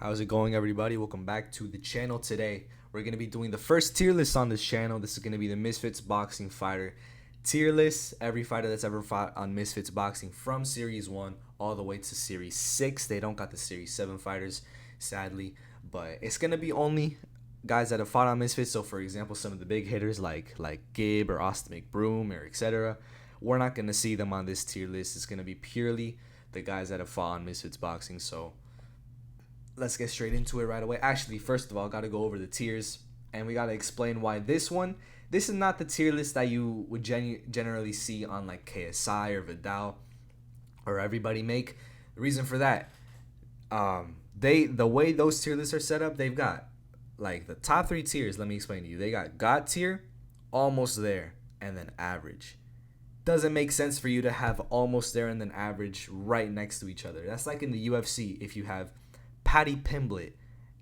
How's it going, everybody? Welcome back to the channel. Today we're going to be doing the first tier list on this channel. This is going to be the Misfits boxing fighter tier list. Every fighter that's ever fought on Misfits boxing from series 1 all the way to series 6. They don't got the series 7 fighters, sadly, but it's going to be only guys that have fought on Misfits. So for example, some of the big hitters like Gibb or Austin McBroom or etc., we're not going to see them on this tier list. It's going to be purely the guys that have fought on Misfits boxing. So let's get straight into it right away. Actually, first of all, got to go over the tiers, and we got to explain why this is not the tier list that you would generally see on like KSI or Vidal or everybody make. The reason for that, the way those tier lists are set up, they've got like the top 3 tiers. Let me explain to you. They got God tier, almost there, and then average. Doesn't make sense for you to have almost there and then average right next to each other. That's like in the UFC if you have Paddy Pimblett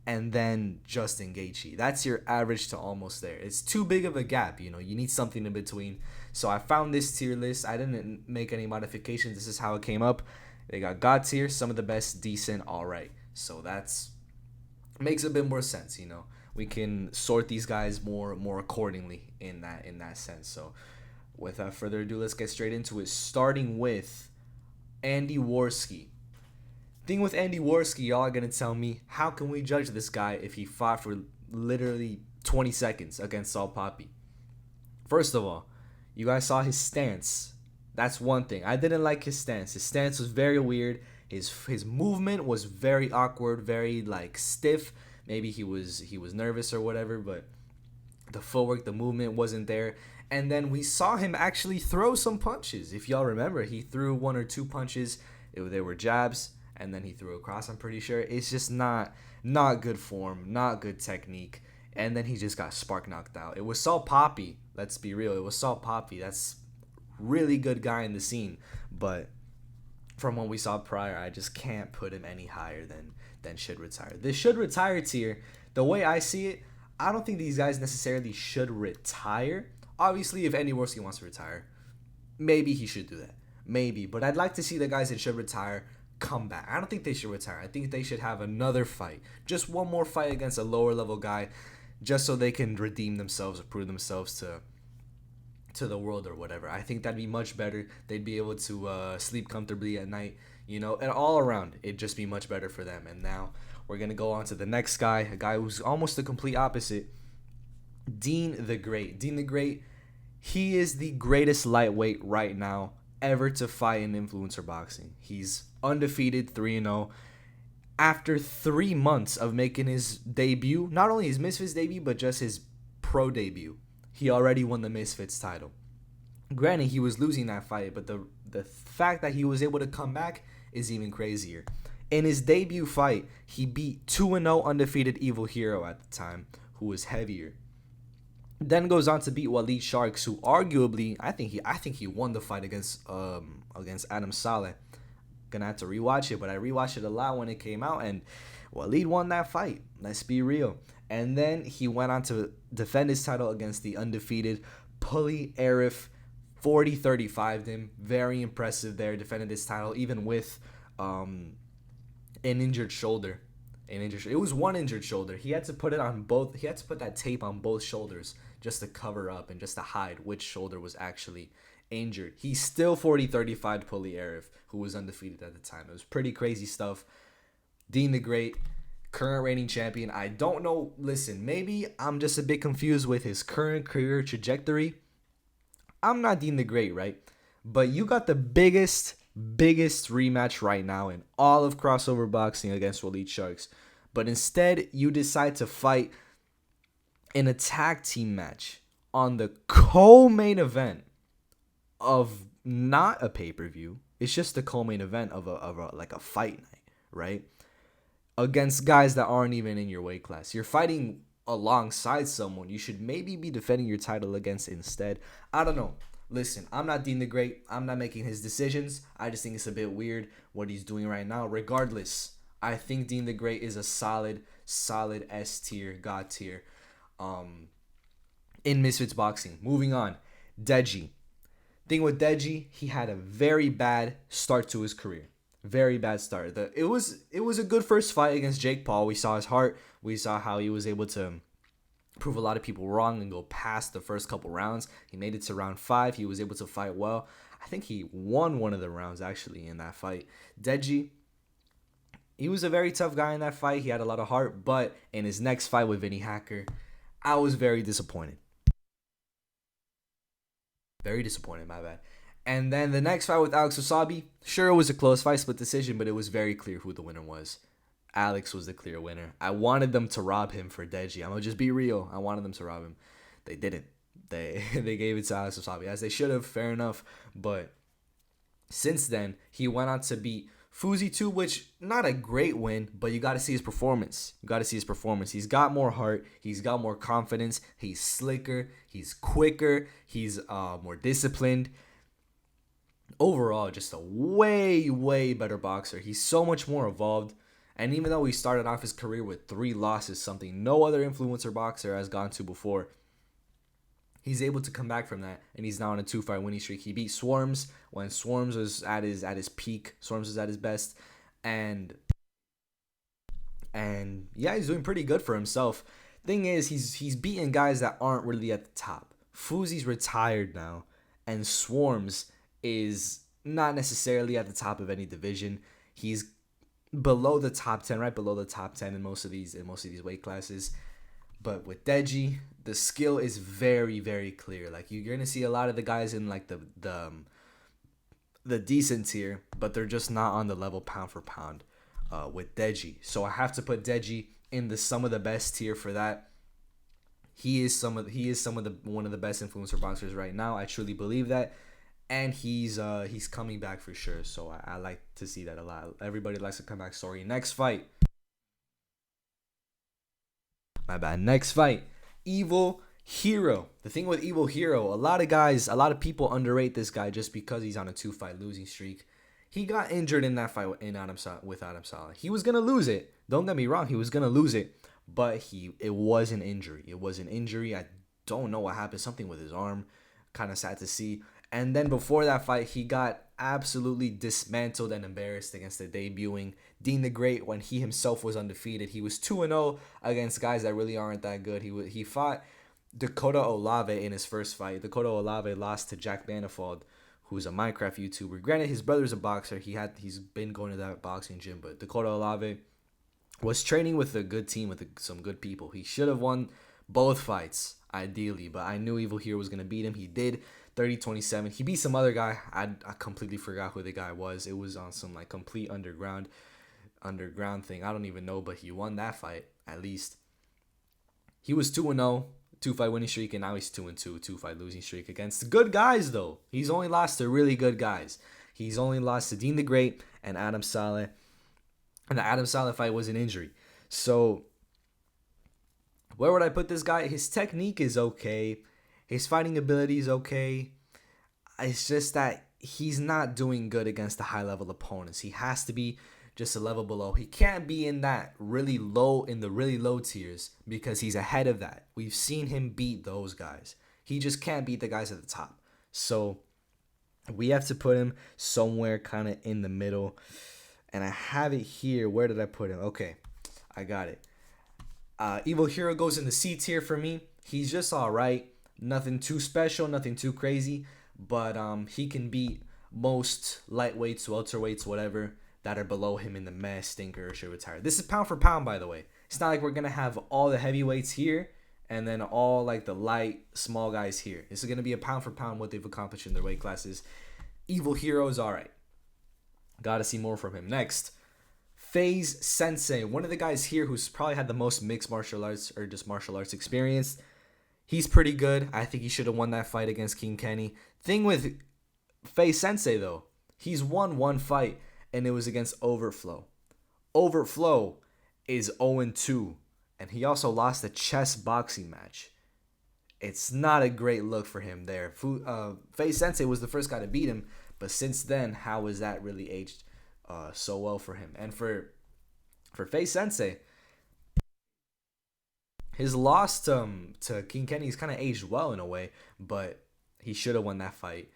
and then Justin Gaethje. That's your average to almost there. It's too big of a gap, you need something in between. So I found this tier list. I didn't make any modifications. This is how it came up. They got God tier, some of the best, decent, all right. So that's makes a bit more sense, We can sort these guys more accordingly in that sense. So without further ado, let's get straight into it, starting with Andy Warsky. Thing with Andy Warsky, y'all are going to tell me, how can we judge this guy if he fought for literally 20 seconds against Saul Poppy? First of all, you guys saw his stance. That's one thing. I didn't like his stance. His stance was very weird. His movement was very awkward, very stiff. Maybe he was nervous or whatever, but the footwork, the movement wasn't there. And then we saw him actually throw some punches. If y'all remember, he threw 1 or 2 punches. They were jabs. And then he threw across, I'm pretty sure. It's just not good form, not good technique. And then he just got spark knocked out. It was Saul Poppy. Let's be real. It was Saul Poppy. That's really good guy in the scene. But from what we saw prior, I just can't put him any higher than should retire. This should retire tier, the way I see it, I don't think these guys necessarily should retire. Obviously, if Andy Warsky wants to retire, maybe he should do that. Maybe. But I'd like to see the guys that should retire come back. I don't think they should retire. I think they should have another fight, just one more fight against a lower level guy, just so they can redeem themselves or prove themselves to the world or whatever. I think that'd be much better. They'd be able to sleep comfortably at night, and all around it'd just be much better for them. And now we're gonna go on to the next guy, a guy who's almost the complete opposite. Dean the Great. Dean the Great, he is the greatest lightweight right now ever to fight in influencer boxing. He's undefeated, 3-0. After 3 months of making his debut, not only his Misfits debut, but just his pro debut, he already won the Misfits title. Granted, he was losing that fight, but the fact that he was able to come back is even crazier. In his debut fight, he beat 2-0 undefeated Evil Hero at the time, who was heavier. Then goes on to beat Waleed Sharks, who arguably, I think he won the fight against Adam Saleh. Gonna have to rewatch it, but I rewatched it a lot when it came out, and Waleed won that fight. Let's be real. And then he went on to defend his title against the undefeated Pulley Air, 40-35'd him. Very impressive there, defended his title even with an injured shoulder. It was one injured shoulder. He had to put it on both. He had to put that tape on both shoulders just to cover up and just to hide which shoulder was actually injured. He still 40-35'd Pulley Air, who was undefeated at the time. It was pretty crazy stuff. Dean the Great, current reigning champion. I don't know. Listen, maybe I'm just a bit confused with his current career trajectory. I'm not Dean the Great, right? But you got the biggest rematch right now in all of crossover boxing against Waleed Sharks. But instead, you decide to fight in a tag team match on the co-main event of not a pay-per-view. It's just the co-main event of a fight night, right? Against guys that aren't even in your weight class. You're fighting alongside someone you should maybe be defending your title against instead. I don't know. Listen, I'm not Dean the Great. I'm not making his decisions. I just think it's a bit weird what he's doing right now. Regardless, I think Dean the Great is a solid S tier, God tier in Misfits boxing. Moving on, Deji. Thing with Deji, he had a very bad start to his career. Very bad start. It was a good first fight against Jake Paul. We saw his heart. We saw how he was able to prove a lot of people wrong and go past the first couple rounds. He made it to round 5. He was able to fight well. I think he won one of the rounds actually in that fight. Deji, he was a very tough guy in that fight. He had a lot of heart, but in his next fight with Vinny Hacker, I was very disappointed. Very disappointed, my bad. And then the next fight with Alex Wasabi, sure, it was a close fight, split decision, but it was very clear who the winner was. Alex was the clear winner. I wanted them to rob him for Deji. I'm gonna just be real. I wanted them to rob him. They didn't. They they gave it to Alex Wasabi, as they should have. Fair enough. But since then, he went on to beat Fouseytube, which not a great win, but you got to see his performance. You got to see his performance. He's got more heart. He's got more confidence. He's slicker. He's quicker. He's more disciplined. Overall, just a way, way better boxer. He's so much more evolved. And even though he started off his career with 3 losses, something no other influencer boxer has gone to before, he's able to come back from that, and he's now on a 2-fight winning streak. He beat Swarms when Swarms was at his peak. Swarms was at his best, and yeah, he's doing pretty good for himself. Thing is, he's beating guys that aren't really at the top. Fousey's retired now, and Swarms is not necessarily at the top of any division. He's below the top 10, right below the top 10 in most of these weight classes. But with Deji, the skill is very, very clear. Like, you're gonna see a lot of the guys in like the decent tier, but they're just not on the level pound for pound with Deji. So I have to put Deji in some of the best tier for that. He is one of the best influencer boxers right now. I truly believe that. And he's coming back for sure. So I like to see that a lot. Everybody likes a comeback story. Next fight. My bad. Next fight. Evil Hero. The thing with Evil Hero, a lot of people underrate this guy just because he's on a 2-fight losing streak. He got injured in that fight with Adam Saleh. He was gonna lose it. Don't get me wrong, he was gonna lose it, but it was an injury. It was an injury. I don't know what happened. Something with his arm. Kind of sad to see. And then before that fight, he got absolutely dismantled and embarrassed against the debuting Dean the Great when he himself was undefeated. He was 2-0 against guys that really aren't that good. He fought Dakota Olave in his first fight. Dakota Olave lost to Jack Manifold, who's a Minecraft YouTuber. Granted, his brother's a boxer. He's been going to that boxing gym, but Dakota Olave was training with a good team, with some good people. He should have won both fights, ideally, but I knew Evil Hero was going to beat him. He did. 30-27. He beat some other guy. I completely forgot who the guy was. It was on some like complete underground thing. I don't even know, but he won that fight at least. He was 2-0, 2-fight winning streak, and now he's 2-2, 2-fight losing streak against good guys though. He's only lost to really good guys. He's only lost to Dean the Great and Adam Saleh. And the Adam Saleh fight was an injury. So where would I put this guy? His technique is okay. His fighting ability is okay. It's just that he's not doing good against the high-level opponents. He has to be just a level below. He can't be in the really low tiers because he's ahead of that. We've seen him beat those guys. He just can't beat the guys at the top. So we have to put him somewhere kind of in the middle. And I have it here. Where did I put him? Okay, I got it. Evil Hero goes in the C tier for me. He's just all right. Nothing too special, nothing too crazy, but he can beat most lightweights, welterweights, whatever, that are below him in the mess, stinker, or should retire. This is pound for pound, by the way. It's not like we're going to have all the heavyweights here and then all like the light, small guys here. This is going to be a pound for pound what they've accomplished in their weight classes. Evil Hero is all right. Got to see more from him. Next, Faye Sensei, one of the guys here who's probably had the most mixed martial arts or just martial arts experience. He's pretty good. I think he should have won that fight against King Kenny. Thing with Faye Sensei, though, he's won one fight, and it was against Overflow. Overflow is 0-2, and he also lost a chess boxing match. It's not a great look for him there. Faye Sensei was the first guy to beat him, but since then, how has that really aged so well for him? And for Faye Sensei, his loss to King Kenny's kind of aged well in a way, but he should have won that fight.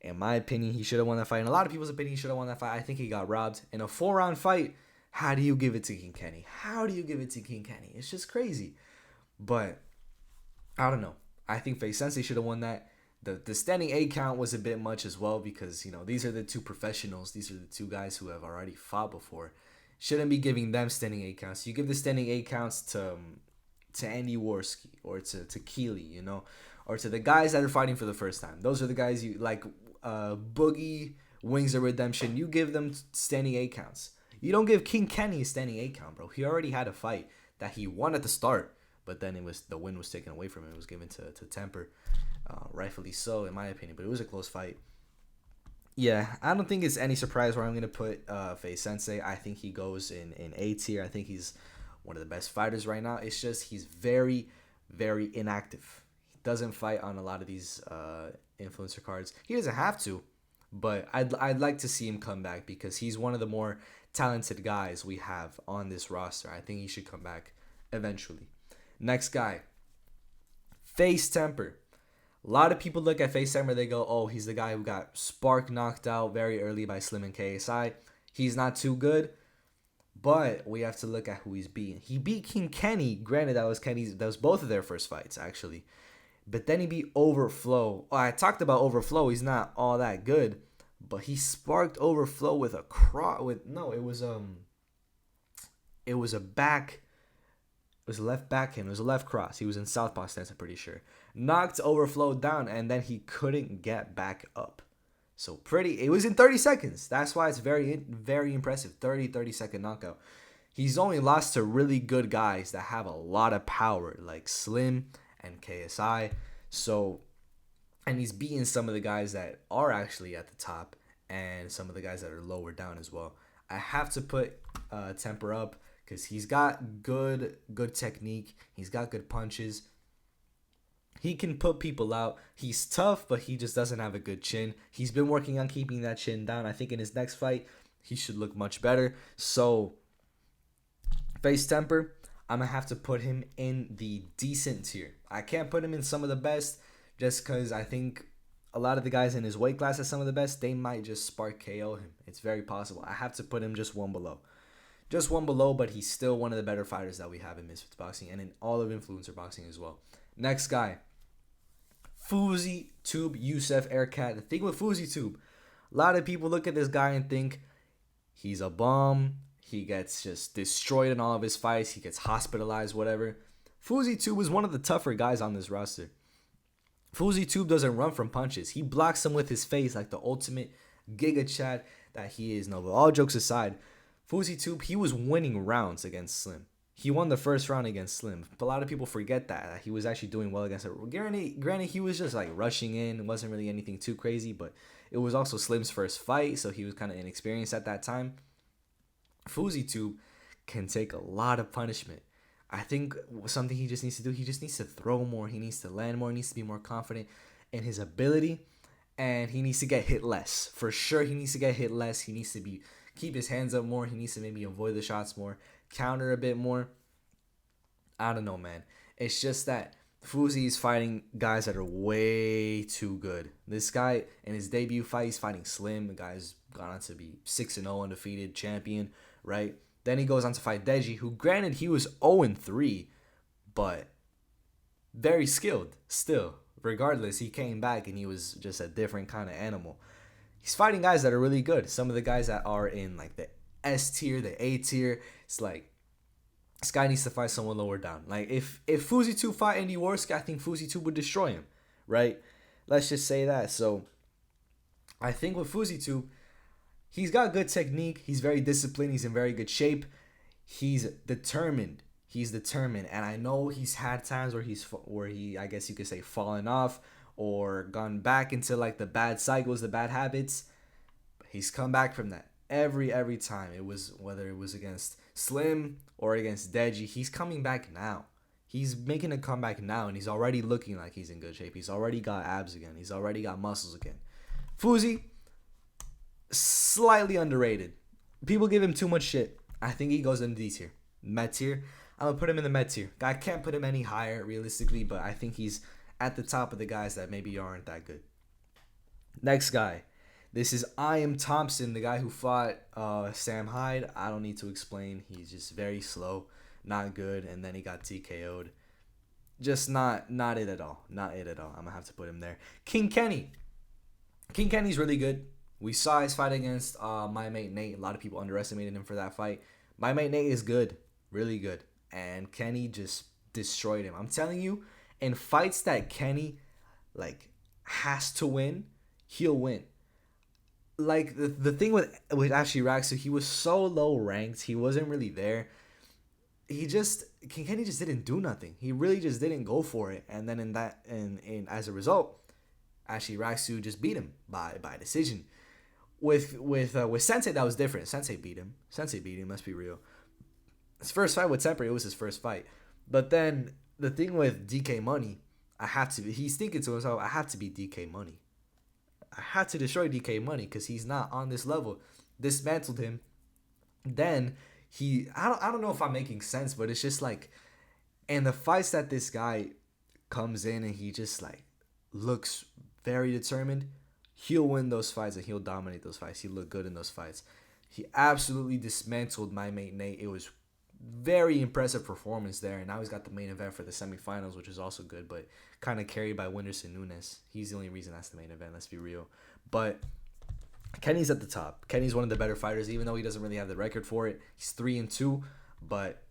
In my opinion, he should have won that fight. In a lot of people's opinion, he should have won that fight. I think he got robbed. In a 4-round fight, how do you give it to King Kenny? How do you give it to King Kenny? It's just crazy. But I don't know. I think Faye Sensei should have won that. The standing 8 count was a bit much as well because, you know, these are the two professionals. These are the two guys who have already fought before. Shouldn't be giving them standing 8 counts. You give the standing 8 counts to Andy Warsky or to Keely, you know, or to the guys that are fighting for the first time. Those are the guys you like. Boogie, Wings of Redemption. You give them standing 8 counts. You don't give King Kenny a standing 8 count, bro. He already had a fight that he won at the start, but then the win was taken away from him. It was given to Temper, rightfully so, in my opinion. But it was a close fight. Yeah, I don't think it's any surprise where I'm gonna put Faye Sensei. I think he goes in A tier. I think he's one of the best fighters right now. It's just he's very, very inactive. He doesn't fight on a lot of these influencer cards. He doesn't have to, but I'd like to see him come back because he's one of the more talented guys we have on this roster. I think he should come back eventually. Next guy, Face Temper. A lot of people look at Face Temper, they go, oh, he's the guy who got Spark knocked out very early by Slim and KSI. He's not too good, but we have to look at who he's beating. He beat King Kenny. Granted, that was both of their first fights, actually. But then he beat Overflow. Oh, I talked about Overflow. He's not all that good, but he sparked Overflow with a cross. It was a back. It was a left backhand. It was a left cross. He was in southpaw stance, I'm pretty sure. Knocked Overflow down, and then he couldn't get back up. So it was in 30 seconds. That's why it's very, very impressive. 30-second knockout. He's only lost to really good guys that have a lot of power, like Slim and KSI. So, and he's beaten some of the guys that are actually at the top and some of the guys that are lower down as well. I have to put Temper up because he's got good technique. He's got good punches. He can put people out. He's tough, but he just doesn't have a good chin. He's been working on keeping that chin down. I think in his next fight, he should look much better. So, Face Temper, I'm going to have to put him in the decent tier. I can't put him in some of the best just because I think a lot of the guys in his weight class are some of the best. They might just spark KO him. It's very possible. I have to put him just one below. Just one below, but he's still one of the better fighters that we have in Misfits Boxing and in all of influencer boxing as well. Next guy, Fouseytube Youssef Aircat. The thing with Fouseytube, a lot of people look at this guy and think he's a bum. He gets just destroyed in all of his fights. He gets hospitalized, whatever. Fouseytube is one of the tougher guys on this roster. Fouseytube doesn't run from punches. He blocks them with his face like the ultimate Giga Chad that he is. No, but all jokes aside, Fouseytube, he was winning rounds against Slim. He won the first round against Slim. But a lot of people forget that he was actually doing well against it. Granted, he was just like rushing in. It wasn't really anything too crazy, but it was also Slim's first fight, so he was kind of inexperienced at that time. Fouseytube can take a lot of punishment. I think something he just needs to do, he just needs to throw more. He needs to land more. He needs to be more confident in his ability, and he needs to get hit less. For sure, he needs to get hit less. He needs to keep his hands up more. He needs to maybe avoid the shots more, counter a bit more. I don't know, man. It's just that Fousey is fighting guys that are way too good. This guy, in his debut fight, he's fighting Slim. The guy's gone on to be 6-0 undefeated champion, right? Then he goes on to fight Deji, who, granted, he was 0-3, but very skilled still. Regardless, he came back and he was just a different kind of animal. He's fighting guys that are really good. Some of the guys that are in like the S tier, the A tier, it's like this guy needs to fight someone lower down. Like if Fouseytube fought Andy Warsky, I think Fouseytube would destroy him, right? Let's just say that. So I think with Fouseytube, he's got good technique. He's very disciplined. He's in very good shape. He's determined. And I know he's had times where he, I guess you could say, fallen off or gone back into like the bad cycles, the bad habits. But he's come back from that every time. Whether it was against Slim or against Deji, he's coming back now. He's making a comeback now, and he's already looking like he's in good shape. He's already got abs again. He's already got muscles again. Fousey, slightly underrated. People give him too much shit. I think he goes in the D tier. Med tier. I'm going to put him in the med tier. I can't put him any higher realistically, but I think he's at the top of the guys that maybe aren't that good. Next guy. This is I Am Thompson, the guy who fought Sam Hyde. I don't need to explain. He's just very slow, not good, and then he got TKO'd. Just not it at all. Not it at all. I'm gonna have to put him there. King Kenny. King Kenny's really good. We saw his fight against my mate Nate. A lot of people underestimated him for that fight. My mate Nate is good, really good, and Kenny just destroyed him. I'm telling you, in fights that Kenny like has to win, he'll win. Like the thing with Ashley Raxu, he was so low ranked, he wasn't really there. Kenny just didn't do nothing. He really just didn't go for it, and then in as a result, Ashley Raxu just beat him by decision. With Sensei, that was different. Sensei beat him. Let's be real. His first fight with Temper, it was his first fight. But then the thing with DK Money, he's thinking to himself, I have to beat DK Money. I had to destroy DK Money because he's not on this level. Dismantled him. Then I don't know if I'm making sense, but it's just like, and the fights that this guy comes in and he just like looks very determined, he'll win those fights and he'll dominate those fights. He'll look good in those fights. He absolutely dismantled my mate Nate. It was very impressive performance there, and now he's got the main event for the semifinals, which is also good, but kind of carried by Whindersson Nunes. He's the only reason that's the main event, let's be real. But Kenny's at the top. Kenny's one of the better fighters, even though he doesn't really have the record for it. He's 3-2, but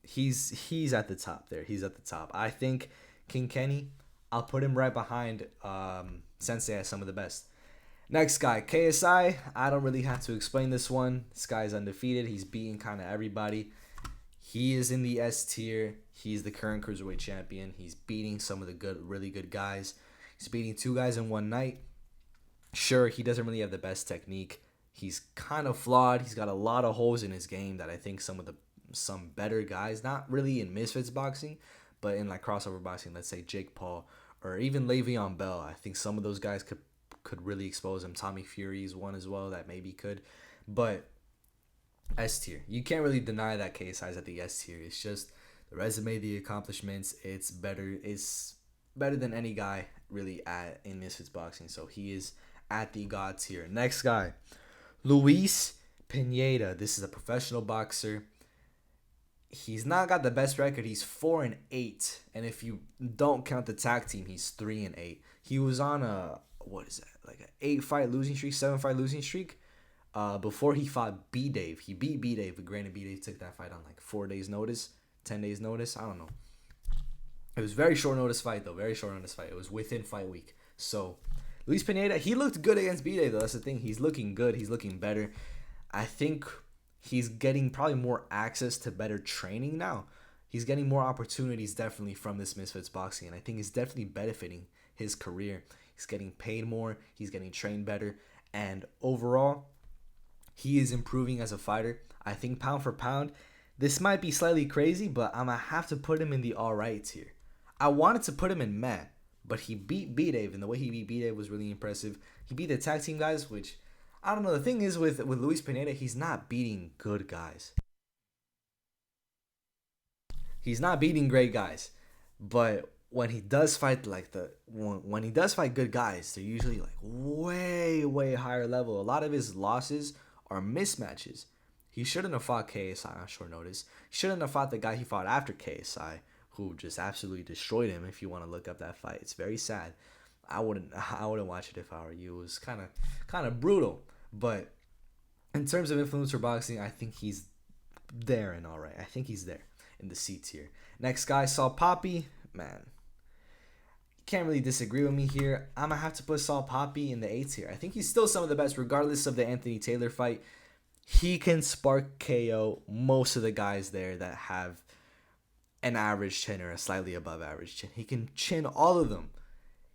he's at the top there. He's at the top. I think King Kenny, I'll put him right behind Sensei as some of the best. Next guy, KSI. I don't really have to explain this one. This guy's undefeated. He's beating kind of everybody. He is in the S tier. He's the current cruiserweight champion. He's beating some of the really good guys. He's beating 2 guys in one night. Sure, he doesn't really have the best technique. He's kind of flawed. He's got a lot of holes in his game that I think some better guys, not really in Misfits boxing, but in like crossover boxing, let's say Jake Paul or even Le'Veon Bell. I think some of those guys could really expose him. Tommy Fury is one as well that maybe could. But S tier. You can't really deny that KSI is at the S tier. It's just the resume, the accomplishments. It's better. It's better than any guy really in Misfits boxing. So he is at the God tier. Next guy, Luis Pineda. This is a professional boxer. He's not got the best record. He's 4-8, and if you don't count the tag team, he's 3-8. He was on a like an 8-fight losing streak, 7-fight losing streak. Before he fought B-Dave. He beat B-Dave, but granted B-Dave took that fight on like 4 days notice, 10 days notice. I don't know. It was very short notice fight though. Very short notice fight. It was within fight week. So Luis Pineda, he looked good against B-Dave though. That's the thing. He's looking good. He's looking better. I think he's getting probably more access to better training now. He's getting more opportunities definitely from this Misfits boxing, and I think it's definitely benefiting his career. He's getting paid more. He's getting trained better, and overall, he is improving as a fighter. I think pound for pound, this might be slightly crazy, but I'm going to have to put him in the alright tier. I wanted to put him in meh, but he beat B-Dave, and the way he beat B-Dave was really impressive. He beat the tag team guys, which, I don't know. The thing is with Luis Pineda, he's not beating good guys. He's not beating great guys. But when he does fight when he does fight good guys, they're usually like way higher level. A lot of his losses are mismatches. He shouldn't have fought KSI on short notice. He shouldn't have fought the guy he fought after KSI, who just absolutely destroyed him. If you want to look up that fight, it's very sad. I wouldn't watch it if I were you. It was kind of brutal. But in terms of influencer boxing, I think he's there and all right. I think he's there in the C tier. Next guy, Saul Poppy. Man, can't really disagree with me here. I'm going to have to put Saul Poppy in the A tier. I think he's still some of the best, regardless of the Anthony Taylor fight. He can spark KO most of the guys there that have an average chin or a slightly above average chin. He can chin all of them.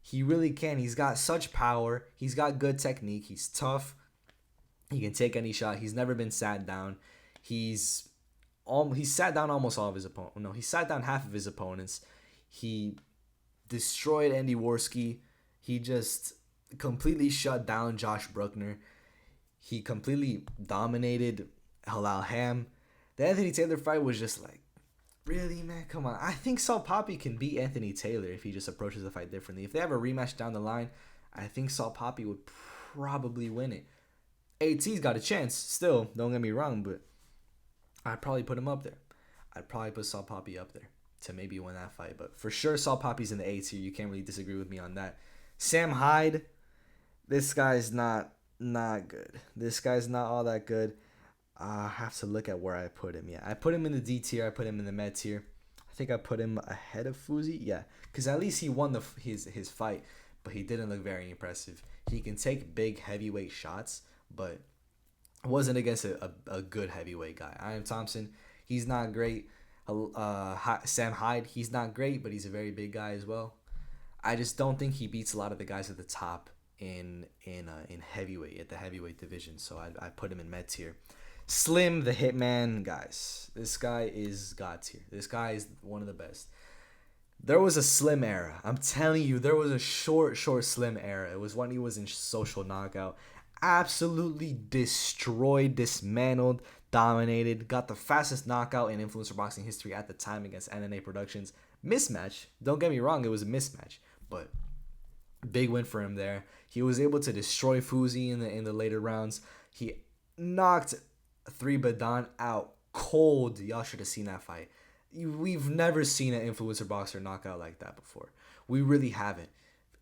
He really can. He's got such power. He's got good technique. He's tough. He can take any shot. He's never been sat down. He's sat down almost all of his opponents. No, he sat down half of his opponents. He destroyed Andy Warsky. He just completely shut down Josh Bruckner. He completely dominated Halal Ham. The Anthony Taylor fight was just like, really, man? Come on. I think Saul Poppy can beat Anthony Taylor if he just approaches the fight differently. If they have a rematch down the line, I think Salt Poppy would probably win it. AT's got a chance still, don't get me wrong, but I'd probably put him up there. I'd probably put Salt Poppy up there to maybe win that fight. But for sure, Salt Poppy's in the A tier. You can't really disagree with me on that. Sam Hyde, this guy's not good. This guy's not all that good. I have to look at where I put him. Yeah, I put him in the D tier. I put him in the med tier. I think I put him ahead of Fousey. Yeah, because at least he won his fight, but he didn't look very impressive. He can take big heavyweight shots, but wasn't against a good heavyweight guy. Ian Thompson, he's not great. Sam Hyde, he's not great, but he's a very big guy as well. I just don't think he beats a lot of the guys at the top in heavyweight, at the heavyweight division. So I put him in med tier. Slim the Hitman, guys. This guy is god tier. This guy is one of the best. There was a Slim era. I'm telling you, there was a short Slim era. It was when he was in Social Knockout. Absolutely destroyed, dismantled, dominated. Got the fastest knockout in influencer boxing history at the time against NNA Productions. Mismatch. Don't get me wrong, it was a mismatch, but big win for him there. He was able to destroy Fousey in the later rounds. He knocked 3 Badan out cold. Y'all should have seen that fight. We've never seen an influencer boxer knock out like that before. We really haven't.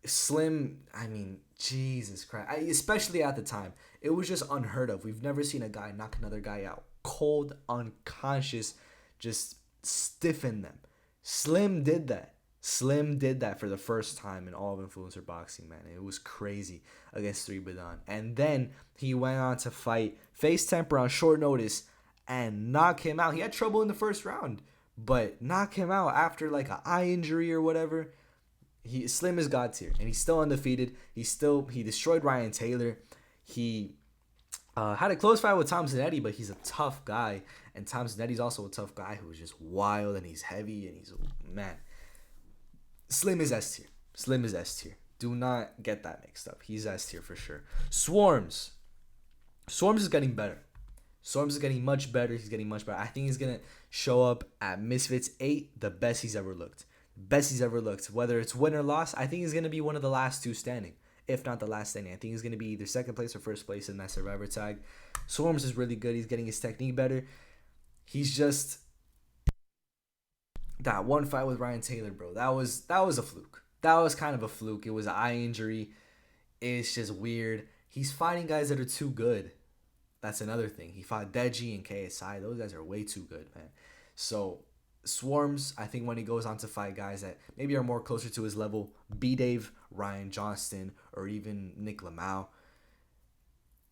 Slim, I mean, Jesus Christ. Especially at the time. It was just unheard of. We've never seen a guy knock another guy out cold, unconscious, just stiffen them. Slim did that. Slim did that for the first time in all of influencer boxing, man. It was crazy against 3 Badan. And then he went on to fight Face Temper on short notice and knock him out. He had trouble in the first round, but knock him out after like an eye injury or whatever. Slim is god tier, and he's still undefeated. He destroyed Ryan Taylor. He had a close fight with Nettie, but he's a tough guy, and Nettie's also a tough guy who's just wild and he's heavy and he's man. Slim is S tier. Slim is S tier. Do not get that mixed up. He's S tier for sure. Swarms is getting better. Swarms is getting much better. He's getting much better. I think he's gonna show up at Misfits 8, the best he's ever looked. Best he's ever looked. Whether it's win or loss, I think he's gonna be one of the last two standing, if not the last standing. I think he's gonna be either second place or first place in that Survivor tag. Swarms is really good. He's getting his technique better. He's just that one fight with Ryan Taylor, bro. That was a fluke. That was kind of a fluke. It was an eye injury. It's just weird. He's fighting guys that are too good. That's another thing. He fought Deji and KSI. Those guys are way too good, man. So Swarms, I think when he goes on to fight guys that maybe are more closer to his level, B-Dave, Ryan Johnston, or even Nick Lamau,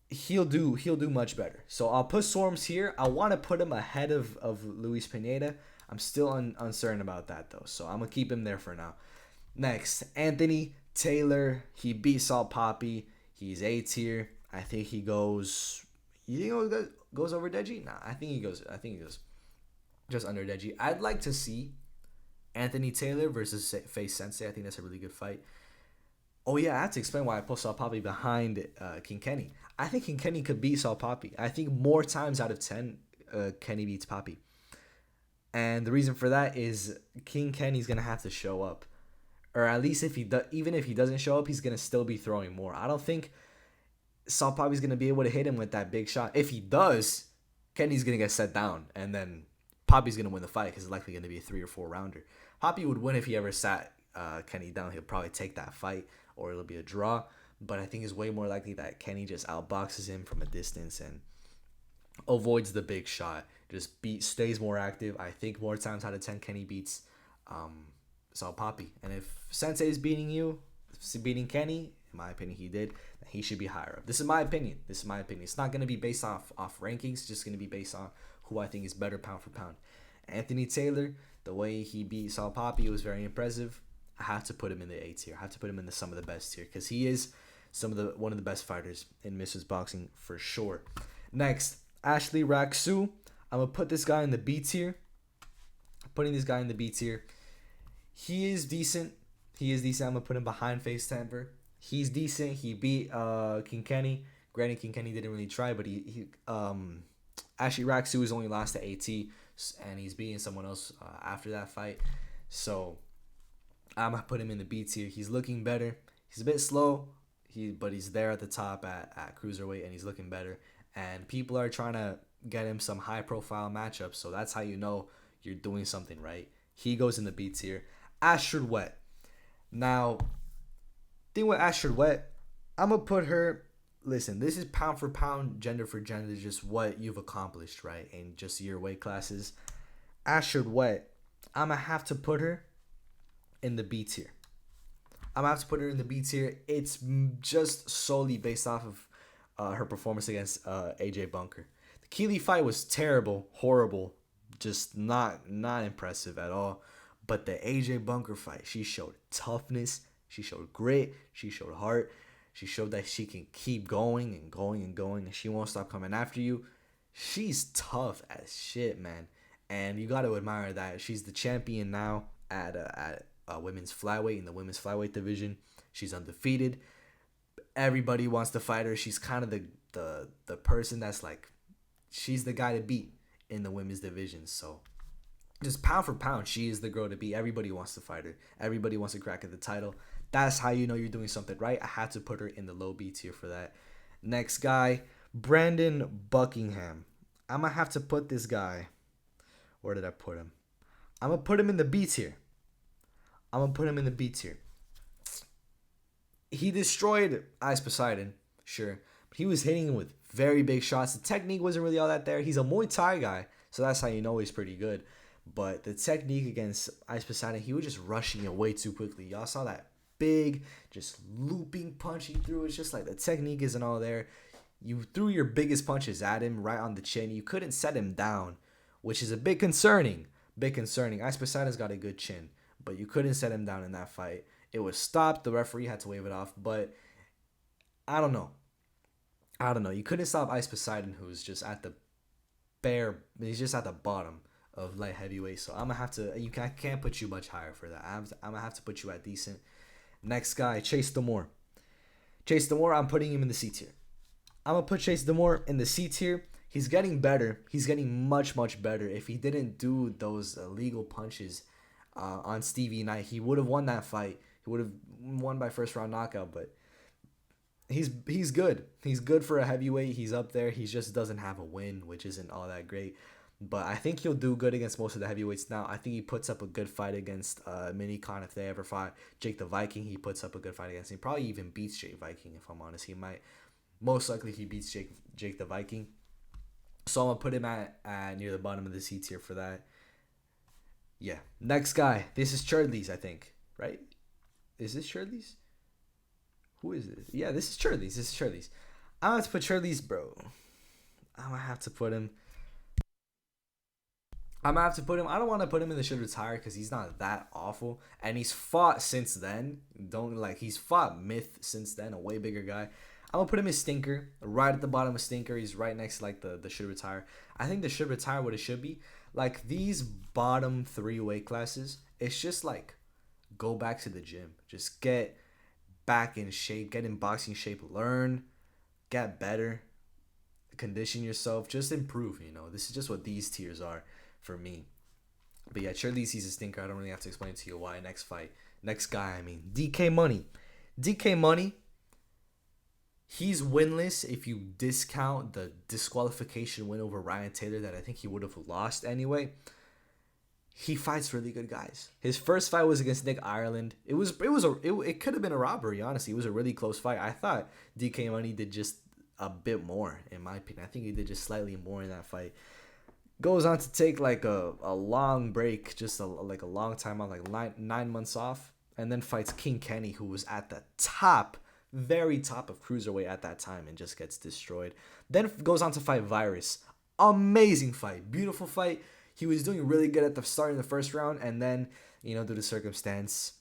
he'll do much better. So I'll put Swarms here. I want to put him ahead of Luis Pineda. I'm still uncertain about that though, so I'm gonna keep him there for now. Next, Anthony Taylor. He beat Salt Poppy. He's A tier. I think he goes. You think he goes over Deji? Nah, I think he goes just under Deji. I'd like to see Anthony Taylor versus Faye Sensei. I think that's a really good fight. Oh yeah, I have to explain why I put Salt Poppy behind King Kenny. I think King Kenny could beat Salt Poppy. I think more times out of 10, Kenny beats Poppy. And the reason for that is King Kenny's gonna have to show up, or at least even if he doesn't show up, he's gonna still be throwing more. I don't think Salt Poppy's gonna be able to hit him with that big shot. If he does, Kenny's gonna get set down, and then Poppy's gonna win the fight because it's likely gonna be a 3 or 4 rounder. Poppy would win if he ever sat Kenny down. He'll probably take that fight, or it'll be a draw. But I think it's way more likely that Kenny just outboxes him from a distance and avoids the big shot. Just stays more active. I think more times out of 10, Kenny beats Salt Poppy. And if Sensei is beating Kenny, in my opinion, he did, then he should be higher up. This is my opinion. It's not going to be based off rankings. It's just going to be based on who I think is better pound for pound. Anthony Taylor, the way he beat Salt Poppy was very impressive. I have to put him in the A tier. I have to put him in the some of the best tier because he is one of the best fighters in Misfits boxing for sure. Next, Ashley Raksu. I'm going to put this guy in the B tier. Putting this guy in the B tier. He is decent. I'm going to put him behind Face Temper. He's decent. He beat King Kenny. Granted, King Kenny didn't really try, but Ashley Raksu is only lost to AT, and he's beating someone else after that fight. So I'm going to put him in the B tier. He's looking better. He's a bit slow, but he's there at the top at cruiserweight, and he's looking better. And people are trying to get him some high profile matchups, so that's how you know you're doing something right. He goes in the B tier. Astrid Wet. Now, thing with Astrid Wet, I'm gonna put her. Listen, this is pound for pound, gender for gender, just what you've accomplished, right? In just your weight classes. Astrid Wet, I'm gonna have to put her in the B tier. I'm gonna have to put her in the B tier. It's just solely based off of her performance against AJ Bunker. The Keeley fight was terrible, horrible, just not impressive at all. But the AJ Bunker fight, she showed toughness, she showed grit, she showed heart, she showed that she can keep going and going and going, and she won't stop coming after you. She's tough as shit, man, and you got to admire that. She's the champion now at women's flyweight, in the women's flyweight division. She's undefeated. Everybody wants to fight her. She's kind of the person that's like, she's the guy to beat in the women's division. So just pound for pound, she is the girl to beat. Everybody wants to fight her. Everybody wants to crack at the title. That's how you know you're doing something right. I had to put her in the low B tier for that. Next guy, Brandon Buckingham. I'm going to have to put this guy. Where did I put him? I'm going to put him in the B tier. He destroyed Ice Poseidon, sure. But he was hitting him with very big shots. The technique wasn't really all that there. He's a Muay Thai guy, so that's how you know he's pretty good. But the technique against Ice Poseidon, he was just rushing it way too quickly. Y'all saw that big, just looping punch he threw. It's just like the technique isn't all there. You threw your biggest punches at him right on the chin. You couldn't set him down, which is a bit concerning. Ice Poseidon's got a good chin, but you couldn't set him down in that fight. It was stopped. The referee had to wave it off, but I don't know. You couldn't stop Ice Poseidon, who's just at the he's just at the bottom of light heavyweight. So I'm gonna have to. I can't put you much higher for that. I'm gonna have to put you at decent. Next guy, Chase D'Amore. I'm putting him in the C tier. I'm gonna put Chase D'Amore in the C tier. He's getting better. He's getting much better. If he didn't do those illegal punches on Stevie Knight, he would have won that fight. He would have won by first round knockout. But he's good. He's good for a heavyweight. He's up there. He just doesn't have a win, which isn't all that great. But I think he'll do good against most of the heavyweights now. I think he puts up a good fight against Minicon. If they ever fought Jake the Viking, he puts up a good fight against him. He probably even beats Jake Viking, if I'm honest. He might. Most likely he beats Jake the Viking. So I'm going to put him at near the bottom of the C tier for that. Yeah. Next guy. This is Churdleys, I think. Right? Is this Churdleys? Who is this? Yeah, this is Churdleys. I'm going to put Churdleys, bro. I'm going to have to put him. I don't want to put him in the should retire because he's not that awful. And he's fought since then. He's fought Myth since then, a way bigger guy. I'm going to put him as Stinker, right at the bottom of Stinker. He's right next to the should retire. I think the should retire what it should be. Like these bottom 3 weight classes, it's just like go back to the gym. Just get back in shape, get in boxing shape, learn, get better, condition yourself, just improve, This is just what these tiers are for me. But yeah, Churdleys, he's a stinker. I don't really have to explain to you why. Next guy, DK Money. He's winless if you discount the disqualification win over Ryan Taylor that I think he would have lost anyway. He fights really good guys. His first fight was against Nick Ireland. It could have been a robbery, honestly. It was a really close fight. I thought DK Money did just a bit more, in my opinion. I think he did just slightly more in that fight. Goes on to take like a long break, just a long time out, like 9 months off, and then fights King Kenny, who was at the very top of cruiserweight at that time, and just gets destroyed. Then goes on to fight Virus. Amazing fight, beautiful fight. He was doing really good at the start in the first round, and then due to circumstance,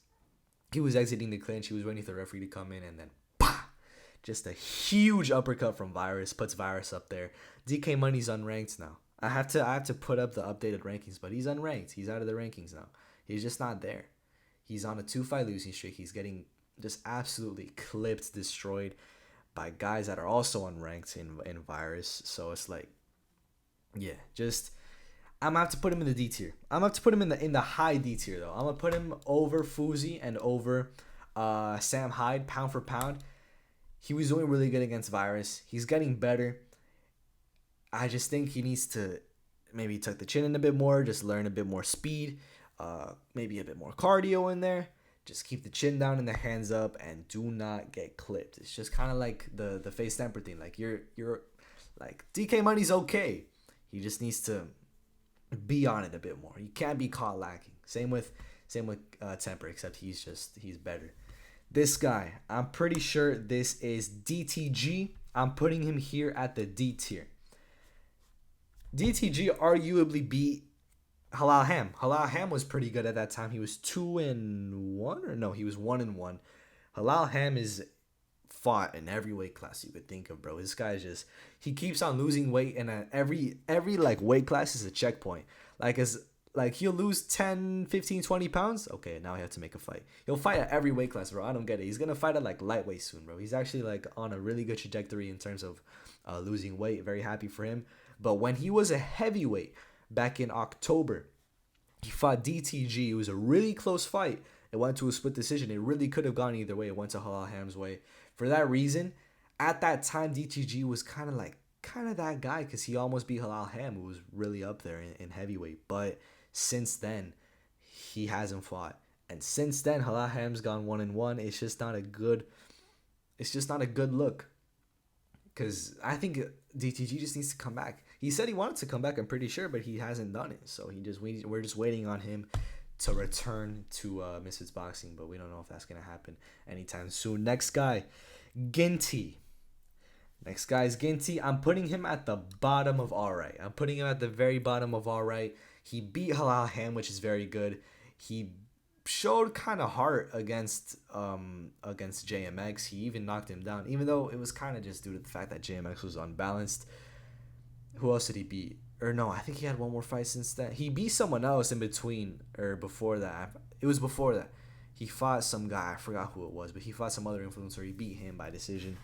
he was exiting the clinch. He was waiting for the referee to come in, and then just a huge uppercut from Virus puts Virus up there. DK Money's unranked now. I have to put up the updated rankings, but he's unranked. He's out of the rankings now. He's just not there. He's on a 2-fight losing streak. He's getting just absolutely clipped, destroyed by guys that are also unranked in Virus. So it's like, yeah, just I'm gonna have to put him in the D tier. I'm gonna have to put him in the high D tier though. I'm gonna put him over Fousey and over Sam Hyde, pound for pound. He was doing really good against Virus. He's getting better. I just think he needs to maybe tuck the chin in a bit more, just learn a bit more speed, maybe a bit more cardio in there. Just keep the chin down and the hands up, and do not get clipped. It's just kind of like the face temper thing. Like you're like DK Money's okay. He just needs to be on it a bit more. You can't be caught lacking. Same with Temper, except he's better. This guy, I'm pretty sure this is DTG. I'm putting him here at the D tier. DTG arguably beat Halal Ham. Halal Ham was pretty good at that time. He was 2-1, or no, he was 1-1. Halal Ham is fought in every weight class you could think of, bro. This guy is just, he keeps on losing weight, and at every like weight class is a checkpoint. Like he'll lose 10, 15, 20 pounds. Okay, now he has to make a fight. He'll fight at every weight class, bro. I don't get it. He's gonna fight at like lightweight soon, bro. He's actually like on a really good trajectory in terms of losing weight. Very happy for him. But when he was a heavyweight back in October, he fought DTG. It was a really close fight. It went to a split decision. It really could have gone either way. It went to Halal Ham's way. For that reason, at that time, DTG was kind of that guy, because he almost beat Halal Ham, who was really up there in heavyweight. But since then, he hasn't fought. And since then, Halal Ham's gone 1-1. It's just not a good look. Because I think DTG just needs to come back. He said he wanted to come back, I'm pretty sure, but he hasn't done it. So we're just waiting on him to return to Misfits Boxing, but we don't know if that's going to happen anytime soon. Next guy, Ginty. Next guy is Ginty. I'm putting him at the bottom of alright. I'm putting him at the very bottom of alright. He beat Halal Ham, which is very good. He showed kind of heart against JMX. He even knocked him down, even though it was kind of just due to the fact that JMX was unbalanced. Who else did he beat? Or no, I think he had one more fight since then. He beat someone else in between, or before that. It was before that. He fought some guy. I forgot who it was, but he fought some other influencer. He beat him by decision.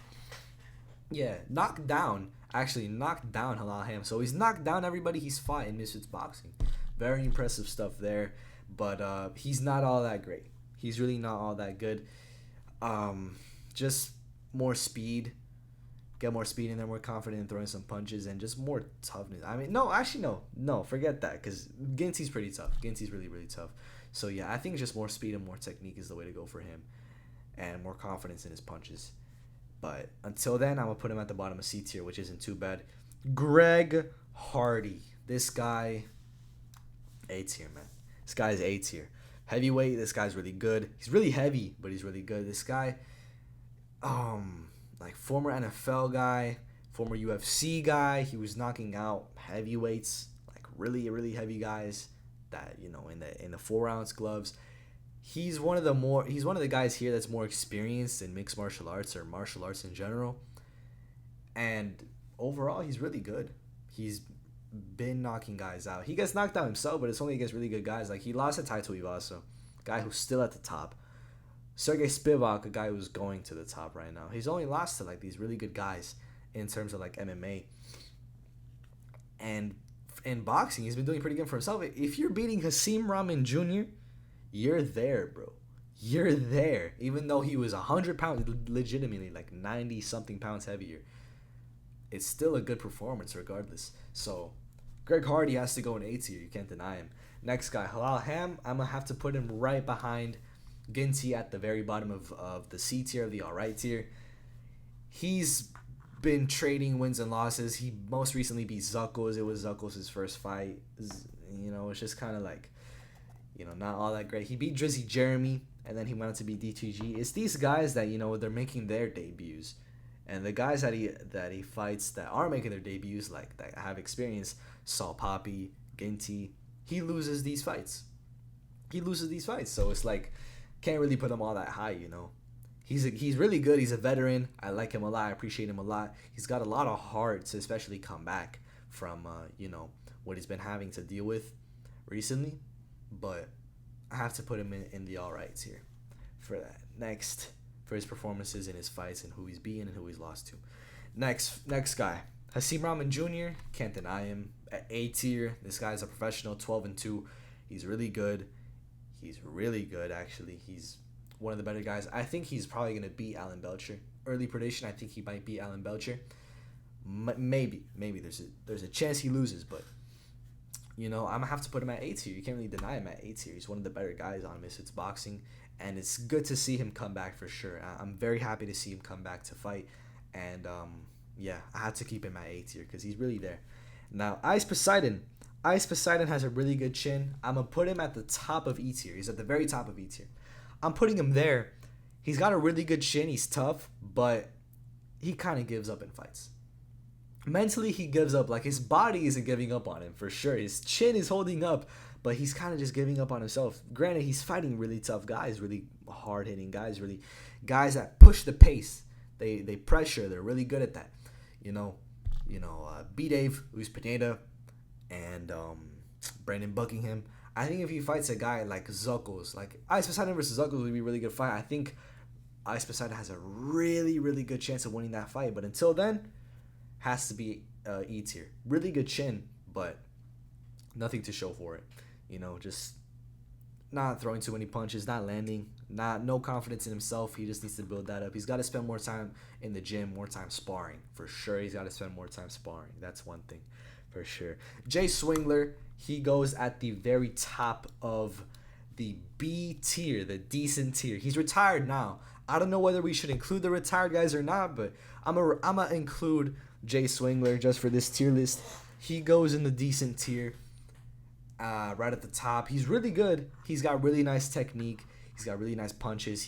Yeah, knocked down Halal Ham. So he's knocked down everybody he's fought in Misfits Boxing. Very impressive stuff there. But he's not all that great. He's really not all that good. Just more speed. Get more speed in there, more confident in throwing some punches, and just more toughness. I mean, no, forget that, because Ginty's pretty tough. Ginty's really, really tough. So yeah, I think just more speed and more technique is the way to go for him, and more confidence in his punches. But until then, I'm gonna put him at the bottom of C tier, which isn't too bad. Greg Hardy, this guy, A tier, man. This guy is A tier. Heavyweight, this guy's really good. He's really heavy, but he's really good. This guy, like former NFL guy, former UFC guy. He was knocking out heavyweights, like really, really heavy guys that, you know, in the 4-ounce gloves. He's one of the guys here that's more experienced in mixed martial arts, or martial arts in general. And overall, he's really good. He's been knocking guys out. He gets knocked out himself, but it's only against really good guys. Like, he lost to Tai Tuivasa, guy who's still at the top. Sergey Spivak, a guy who's going to the top right now. He's only lost to like these really good guys in terms of like MMA. And in boxing, he's been doing pretty good for himself. If you're beating Hasim Rahman Jr., you're there, bro. You're there. Even though he was 100 pounds, legitimately like 90 something pounds heavier, it's still a good performance regardless. So Greg Hardy has to go in A tier. You can't deny him. Next guy, Halal Ham. I'm gonna have to put him right behind Ginty at the very bottom of the C tier, of the alright tier. He's been trading wins and losses. He most recently beat Zuckles. It was Zuckles' first fight. You know, it's just kind of like, you know, not all that great. He beat Drizzy Jeremy, and then he went on to beat DTG. It's these guys that, you know, they're making their debuts. And the guys that he fights that are making their debuts, like that have experience, Saul Poppy, Ginty, he loses these fights. So it's like, can't really put him all that high, you know. He's really good. He's a veteran. I like him a lot. I appreciate him a lot. He's got a lot of heart to especially come back from, you know, what he's been having to deal with recently. But I have to put him in the all rights here for that. Next, for his performances in his fights and who he's beaten and who he's lost to. Next guy, Hasim Rahman Jr. Can't deny him. At A tier, this guy's a professional, 12-2. He's really good. He's really good, actually. He's one of the better guys. I think he's probably going to beat Alan Belcher early prediction, I think he might beat Alan Belcher. Maybe there's a chance he loses, but I'm gonna have to put him at A tier. You can't really deny him at A tier. He's one of the better guys on Misfits Boxing, and it's good to see him come back for sure. I'm very happy to see him come back to fight, and yeah, I had to keep him at A tier because he's really there. Now, Ice Poseidon has a really good chin. I'm gonna put him at the top of E tier. He's at the very top of E tier. I'm putting him there. He's got a really good chin. He's tough, but he kind of gives up in fights. Mentally, he gives up. Like, his body isn't giving up on him for sure. His chin is holding up, but he's kind of just giving up on himself. Granted, he's fighting really tough guys, really hard-hitting guys, really guys that push the pace. They pressure. They're really good at that. B-Dave, who's Pineda, and Brandon Buckingham. I think if he fights a guy like Zuckles, like Ice Poseidon versus Zuckles would be a really good fight. I think Ice Poseidon has a really, really good chance of winning that fight. But until then, has to be E tier. Really good chin, but nothing to show for it. Just not throwing too many punches, not landing, no confidence in himself. He just needs to build that up. He's got to spend more time in the gym, more time sparring. For sure, he's got to spend more time sparring. That's one thing, for sure. Jay Swingler, he goes at the very top of the B tier, the decent tier. He's retired now. I don't know whether we should include the retired guys or not, but I'm gonna include Jay Swingler just for this tier list. He goes in the decent tier, right at the top. He's really good. He's got really nice technique. He's got really nice punches.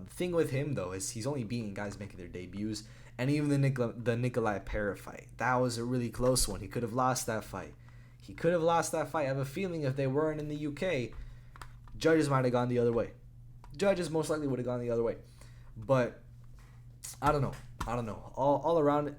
Thing with him though is he's only beating guys making their debuts. And even the Nikolai Para fight, that was a really close one. He could have lost that fight. I have a feeling if they weren't in the UK, judges might have gone the other way. Judges most likely would have gone the other way. But I don't know. All around,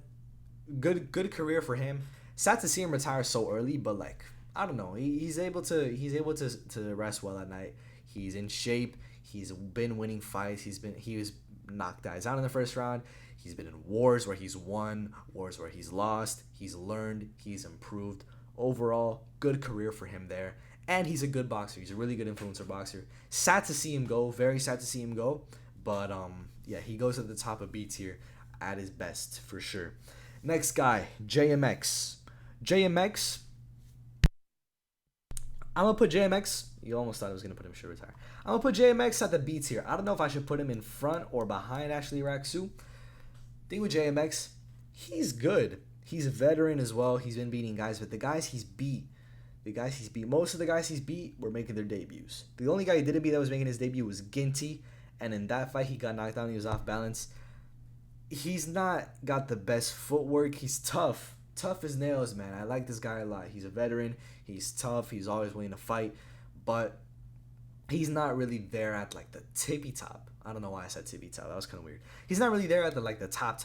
good career for him. Sad to see him retire so early, but like, I don't know. He's able to rest well at night. He's in shape. He's been winning fights. He was knocked guys out in the first round. He's been in wars where he's won, wars where he's lost. He's learned. He's improved. Overall, good career for him there. And he's a good boxer. He's a really good influencer boxer. Sad to see him go. Very sad to see him go. But yeah, he goes at the top of B tier at his best for sure. Next guy, JMX. I'm gonna put JMX. You almost thought I was gonna put him should retire. I'm gonna put JMX at the B tier. I don't know if I should put him in front or behind Ashley Raksu. Thing with JMX, he's good. He's a veteran as well. He's been beating guys, but the guys he's beat, most of the guys he's beat were making their debuts. The only guy he didn't beat that was making his debut was Ginty, and in that fight he got knocked down. He was off balance. He's not got the best footwork. He's tough as nails, man. I like this guy a lot. He's a veteran. He's tough. He's always willing to fight, but he's not really there at like the tippy top. I don't know why I said tippy top. That was kind of weird. He's not really there at the top,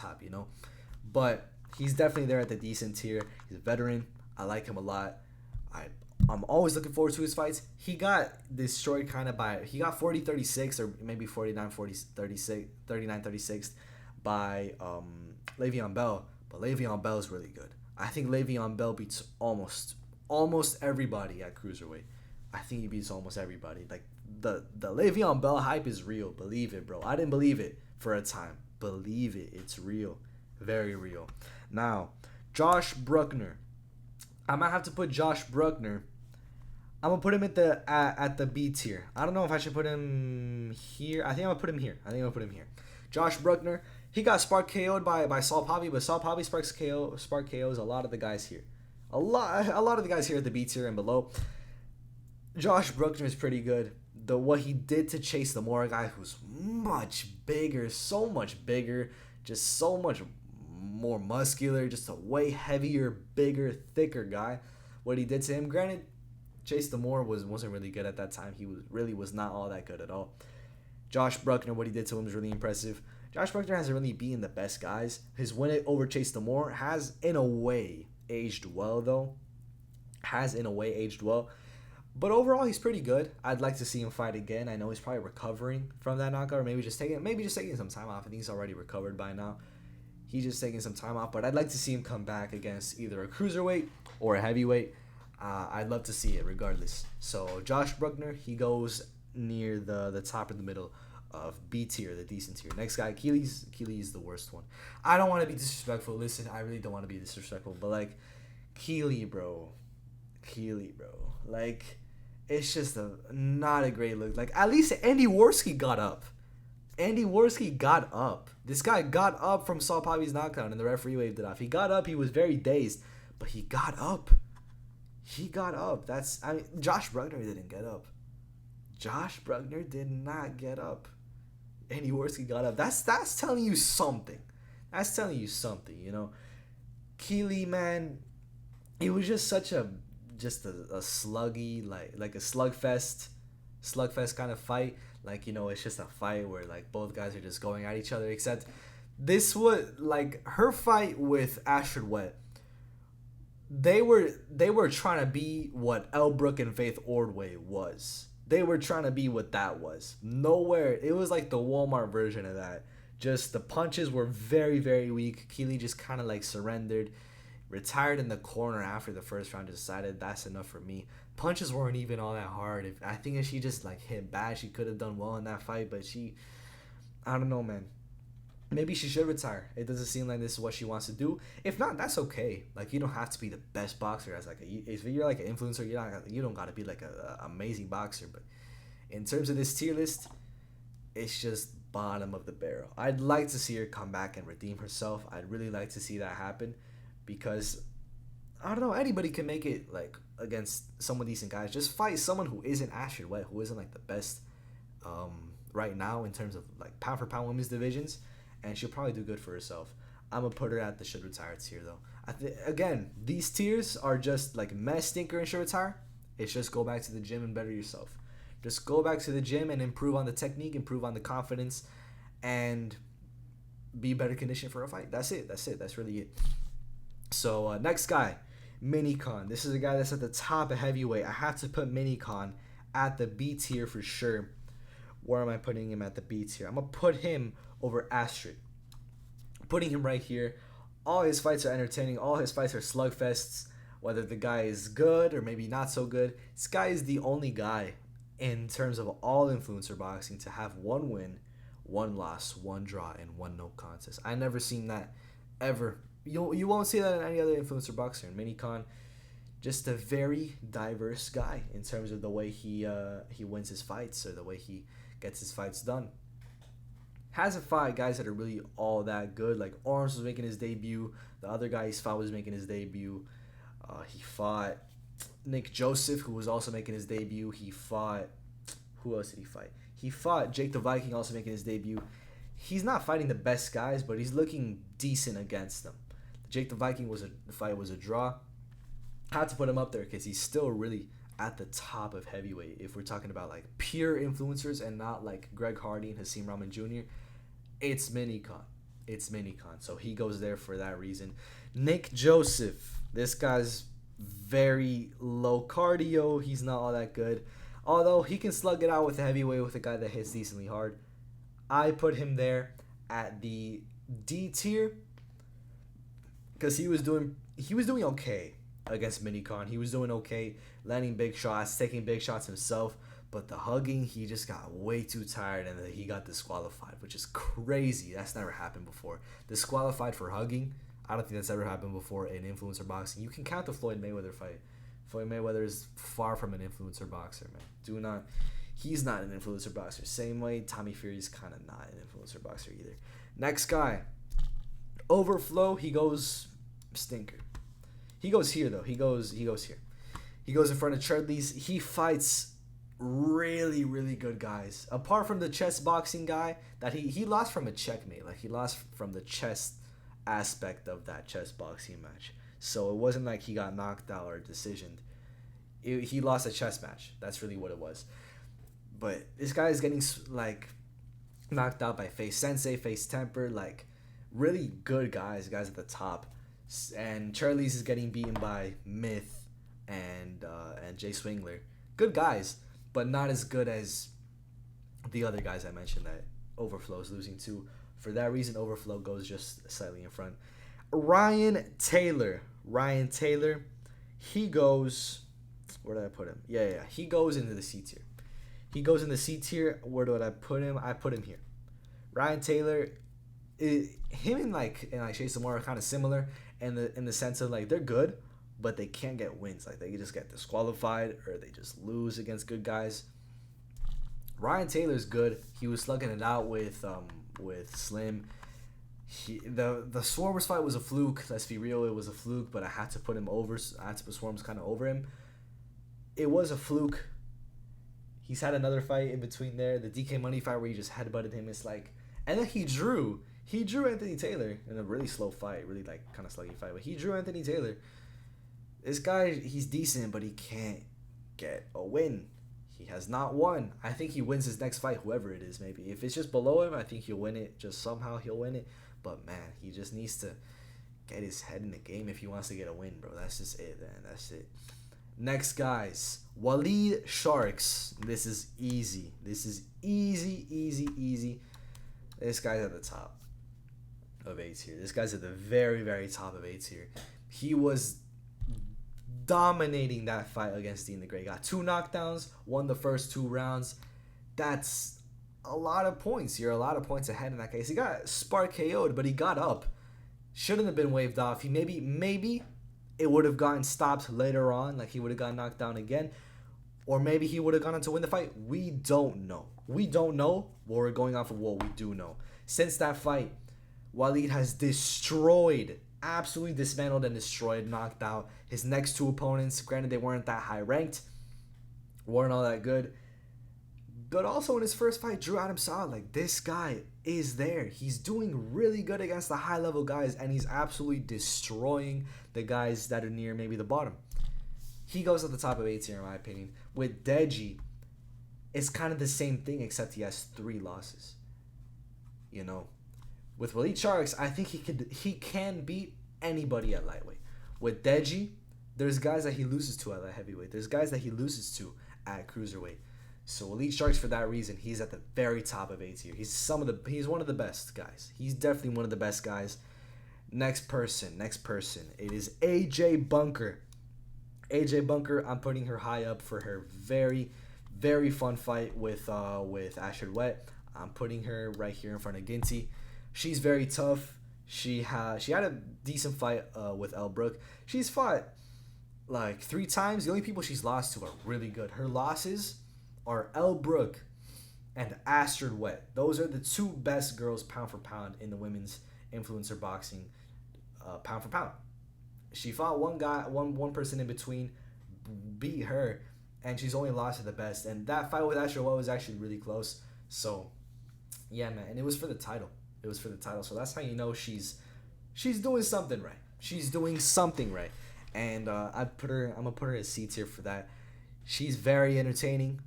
but he's definitely there at the decent tier. He's a veteran. I like him a lot. I'm always looking forward to his fights. He got destroyed kind of he got 40-36 or maybe 39-36 by Le'Veon Bell. But Le'Veon Bell is really good. I think Le'Veon Bell beats almost everybody at cruiserweight. I think he beats almost everybody. Like the Le'Veon Bell hype is real. Believe it, bro. I didn't believe it for a time. Believe it. It's real. Very real. Now, Josh Bruckner. I'm gonna have to put Josh Bruckner. I'm gonna put him at the B tier. I don't know if I should put him here. I think I'm gonna put him here. Josh Bruckner. He got spark KO'd by Saul Pavi, but Saul Pavi spark KOs a lot of the guys here. A lot of the guys here at the B tier and below. Josh Bruckner is pretty good. What he did to Chase the Moore guy, who's much bigger, so much bigger, just so much more muscular, just a way heavier, bigger, thicker guy. What he did to him, granted, Chase the Moore wasn't really good at that time. He was not all that good at all. Josh Bruckner, what he did to him was really impressive. Josh Bruckner hasn't really beaten the best guys. His win over Chase the Moore has, in a way, aged well, though. But overall, he's pretty good. I'd like to see him fight again. I know he's probably recovering from that knockout, or maybe just taking some time off. I think he's already recovered by now. He's just taking some time off, but I'd like to see him come back against either a cruiserweight or a heavyweight. I'd love to see it regardless. So Josh Bruckner, he goes near the top of the middle of B tier, the decent tier. Next guy, Keely's the worst one. I don't want to be disrespectful. Listen, I really don't want to be disrespectful, but like Keely, bro. Like, it's just not a great look. Like, at least Andy Warsky got up. This guy got up from Saul Poppy's knockdown and the referee waved it off. He got up. He was very dazed, but he got up. Josh Bruckner didn't get up. Josh Bruckner did not get up. Andy Warsky got up. That's telling you something. You know. Keely, man, it was just such a sluggy, like a slugfest kind of fight. Like, you know, it's just a fight where like both guys are just going at each other. Except this was like her fight with Astrid Wet. They were trying to be what Elbrook and Faith Ordway was. They were trying to be what that was. Nowhere. It was like the Walmart version of that. Just the punches were very, very weak. Keely just kind of like surrendered. Retired in the corner after the first round. Decided that's enough for me. Punches weren't even all that hard. I think if she just like hit bad, she could have done well in that fight. But I don't know, man. Maybe she should retire. It doesn't seem like this is what she wants to do. If not, that's okay. Like, you don't have to be the best boxer. As like if you're like an influencer, you don't gotta be like a amazing boxer. But in terms of this tier list, it's just bottom of the barrel. I'd like to see her come back and redeem herself. I'd really like to see that happen, because I don't know, anybody can make it like against some decent guys. Just fight someone who isn't Astrid Wet, who isn't like the best right now in terms of like pound for pound women's divisions, and she'll probably do good for herself. I'm gonna put her at the should retire tier though. Again, these tiers are just like mess, stinker, and should retire. It's just go back to the gym and better yourself. Just go back to the gym and improve on the technique, improve on the confidence, and be better conditioned for a fight. That's it. That's really it. So next guy, Minicon. This is a guy that's at the top of heavyweight. I have to put Minicon at the B tier for sure. Where am I putting him at the B tier? I'm going to put him over Astrid. Putting him right here. All his fights are entertaining. All his fights are slugfests. Whether the guy is good or maybe not so good. This guy is the only guy in terms of all influencer boxing to have 1 win, 1 loss, 1 draw, and 1 no contest. I never seen that ever. You won't see that in any other influencer boxer. And Minicon, just a very diverse guy in terms of the way he wins his fights or the way he gets his fights done. Hasn't fought guys that are really all that good. Like Orange was making his debut. The other guy he's fought was making his debut. He fought Nick Joseph, who was also making his debut. He fought... Who else did he fight? He fought Jake the Viking, also making his debut. He's not fighting the best guys, but he's looking decent against them. Jake the Viking the fight was a draw. Had to put him up there because he's still really at the top of heavyweight. If we're talking about like pure influencers and not like Greg Hardy and Hasim Rahman Jr., it's Minicon. So he goes there for that reason. Nick Joseph. This guy's very low cardio. He's not all that good. Although he can slug it out with a heavyweight with a guy that hits decently hard. I put him there at the D tier because he was doing okay against Minicon. He was doing okay, landing big shots, taking big shots himself. But the hugging, he just got way too tired and he got disqualified, which is crazy. That's never happened before. Disqualified for hugging. I don't think that's ever happened before in influencer boxing. You can count the Floyd Mayweather fight. Floyd Mayweather is far from an influencer boxer, man. He's not an influencer boxer. Same way Tommy Fury's kind of not an influencer boxer either. Next guy, Overflow. He goes stinker. He goes here though. He goes here. He goes in front of Chudley's. He fights really, really good guys. Apart from the chess boxing guy, that he lost from a checkmate. Like he lost from the chess aspect of that chess boxing match. So it wasn't like he got knocked out or decisioned. He lost a chess match. That's really what it was. But this guy is getting like knocked out by Faye Sensei, Face Temper, like really good guys at the top. And Charlie's is getting beaten by Myth and Jay Swingler. Good guys, but not as good as the other guys I mentioned that Overflow is losing to. For that reason, Overflow goes just slightly in front. Ryan Taylor, he goes... Where did I put him? Yeah. He goes into the C tier. He goes in the C tier. Where do I put him? I put him here. Ryan Taylor, him and Shea Samora are kind of similar in the sense of like they're good, but they can't get wins. Like they just get disqualified or they just lose against good guys. Ryan Taylor's good. He was slugging it out with Slim. The Swarmers fight was a fluke. Let's be real, it was a fluke. But I had to put him over. I had to put Swarmers kind of over him. It was a fluke. He's had another fight in between there. The DK Money fight where he just headbutted him. It's like, and then he drew Anthony Taylor in a really slow fight, really like kind of sluggy fight. But he drew Anthony Taylor. This guy, he's decent, but he can't get a win. He has not won. I think he wins his next fight, whoever it is. Maybe if it's just below him, I think he'll win it. Just somehow he'll win it. But man, he just needs to get his head in the game if he wants to get a win, bro. That's just it, man. That's it. Next, guys, Waleed Sharks. This is easy. This is easy. This guy's at the top of A tier. This guy's at the very, very top of A tier. He was dominating that fight against Dean the Great. Got 2 knockdowns, won the first 2 rounds. That's a lot of points. You're a lot of points ahead in that case. He got spark KO'd, but he got up. Shouldn't have been waved off. He maybe it would have gotten stopped later on, like he would have gotten knocked down again, or maybe he would have gone on to win the fight. We don't know. But we're going off of what we do know. Since that fight, Waleed has absolutely dismantled and destroyed, knocked out his next 2 opponents. Granted, they weren't that high ranked, weren't all that good, but also in his first fight, Drew Adam saw like this guy is there. He's doing really good against the high level guys, and he's absolutely destroying the guys that are near maybe the bottom. He goes at the top of A tier in my opinion. With Deji, it's kind of the same thing except he has 3 losses. You know, with Waleed Sharks, I think he can beat anybody at lightweight. With Deji, there's guys that he loses to at heavyweight. There's guys that he loses to at cruiserweight. So Elite Sharks, for that reason, he's at the very top of A tier. He's one of the best guys. He's definitely one of the best guys. Next person. It is AJ Bunker. AJ Bunker, I'm putting her high up for her very, very fun fight with Astrid Wet. I'm putting her right here in front of Ginty. She's very tough. She had a decent fight with Elle Brooke. She's fought like 3 times. The only people she's lost to are really good. Her losses are Elle Brooke and Astrid Wet. Those are the 2 best girls pound for pound in the women's influencer boxing pound for pound. She fought one person in between, beat her, and she's only lost to the best. And that fight with Astrid Wet was actually really close. So yeah, man, and it was for the title. So that's how you know she's doing something right. She's doing something right. And I'm gonna put her at C tier for that. She's very entertaining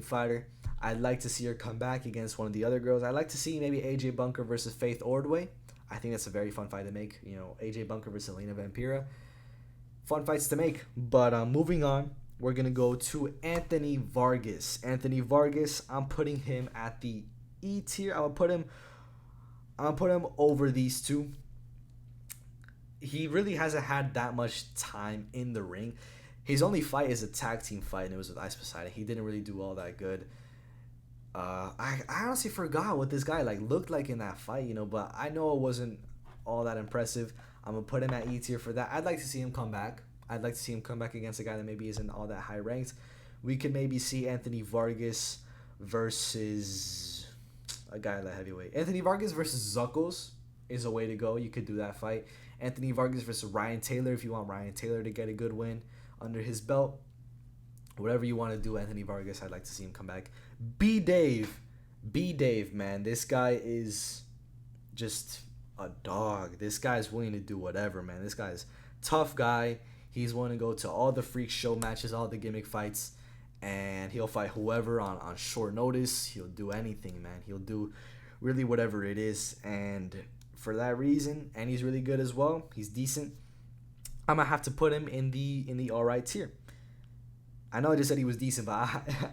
fighter. I'd like to see her come back against one of the other girls. I'd like to see maybe AJ Bunker versus Faith Ordway. I think that's a very fun fight to make. You know, AJ Bunker versus Elena Vampira. Fun fights to make. But moving on, we're going to go to Anthony Vargas. Anthony Vargas, I'm putting him at the E tier. I'll put him over these 2. He really hasn't had that much time in the ring. His only fight is a tag team fight, and it was with Ice Poseidon. He didn't really do all that good. I honestly forgot what this guy looked like in that fight, but I know it wasn't all that impressive. I'm going to put him at E tier for that. I'd like to see him come back. I'd like to see him come back against a guy that maybe isn't all that high ranked. We could maybe see Anthony Vargas versus a guy at that heavyweight. Anthony Vargas versus Zuckles is a way to go. You could do that fight. Anthony Vargas versus Ryan Taylor if you want Ryan Taylor to get a good win under his belt. Whatever you want to do, Anthony Vargas, I'd like to see him come back. B-Dave, man. This guy is just a dog. This guy's willing to do whatever, man. This guy's tough guy. He's willing to go to all the freak show matches, all the gimmick fights, and he'll fight whoever on short notice. He'll do anything, man. He'll do really whatever it is. And for that reason, and he's really good as well. He's decent. I'm gonna have to put him in the all right tier. I know I just said he was decent, but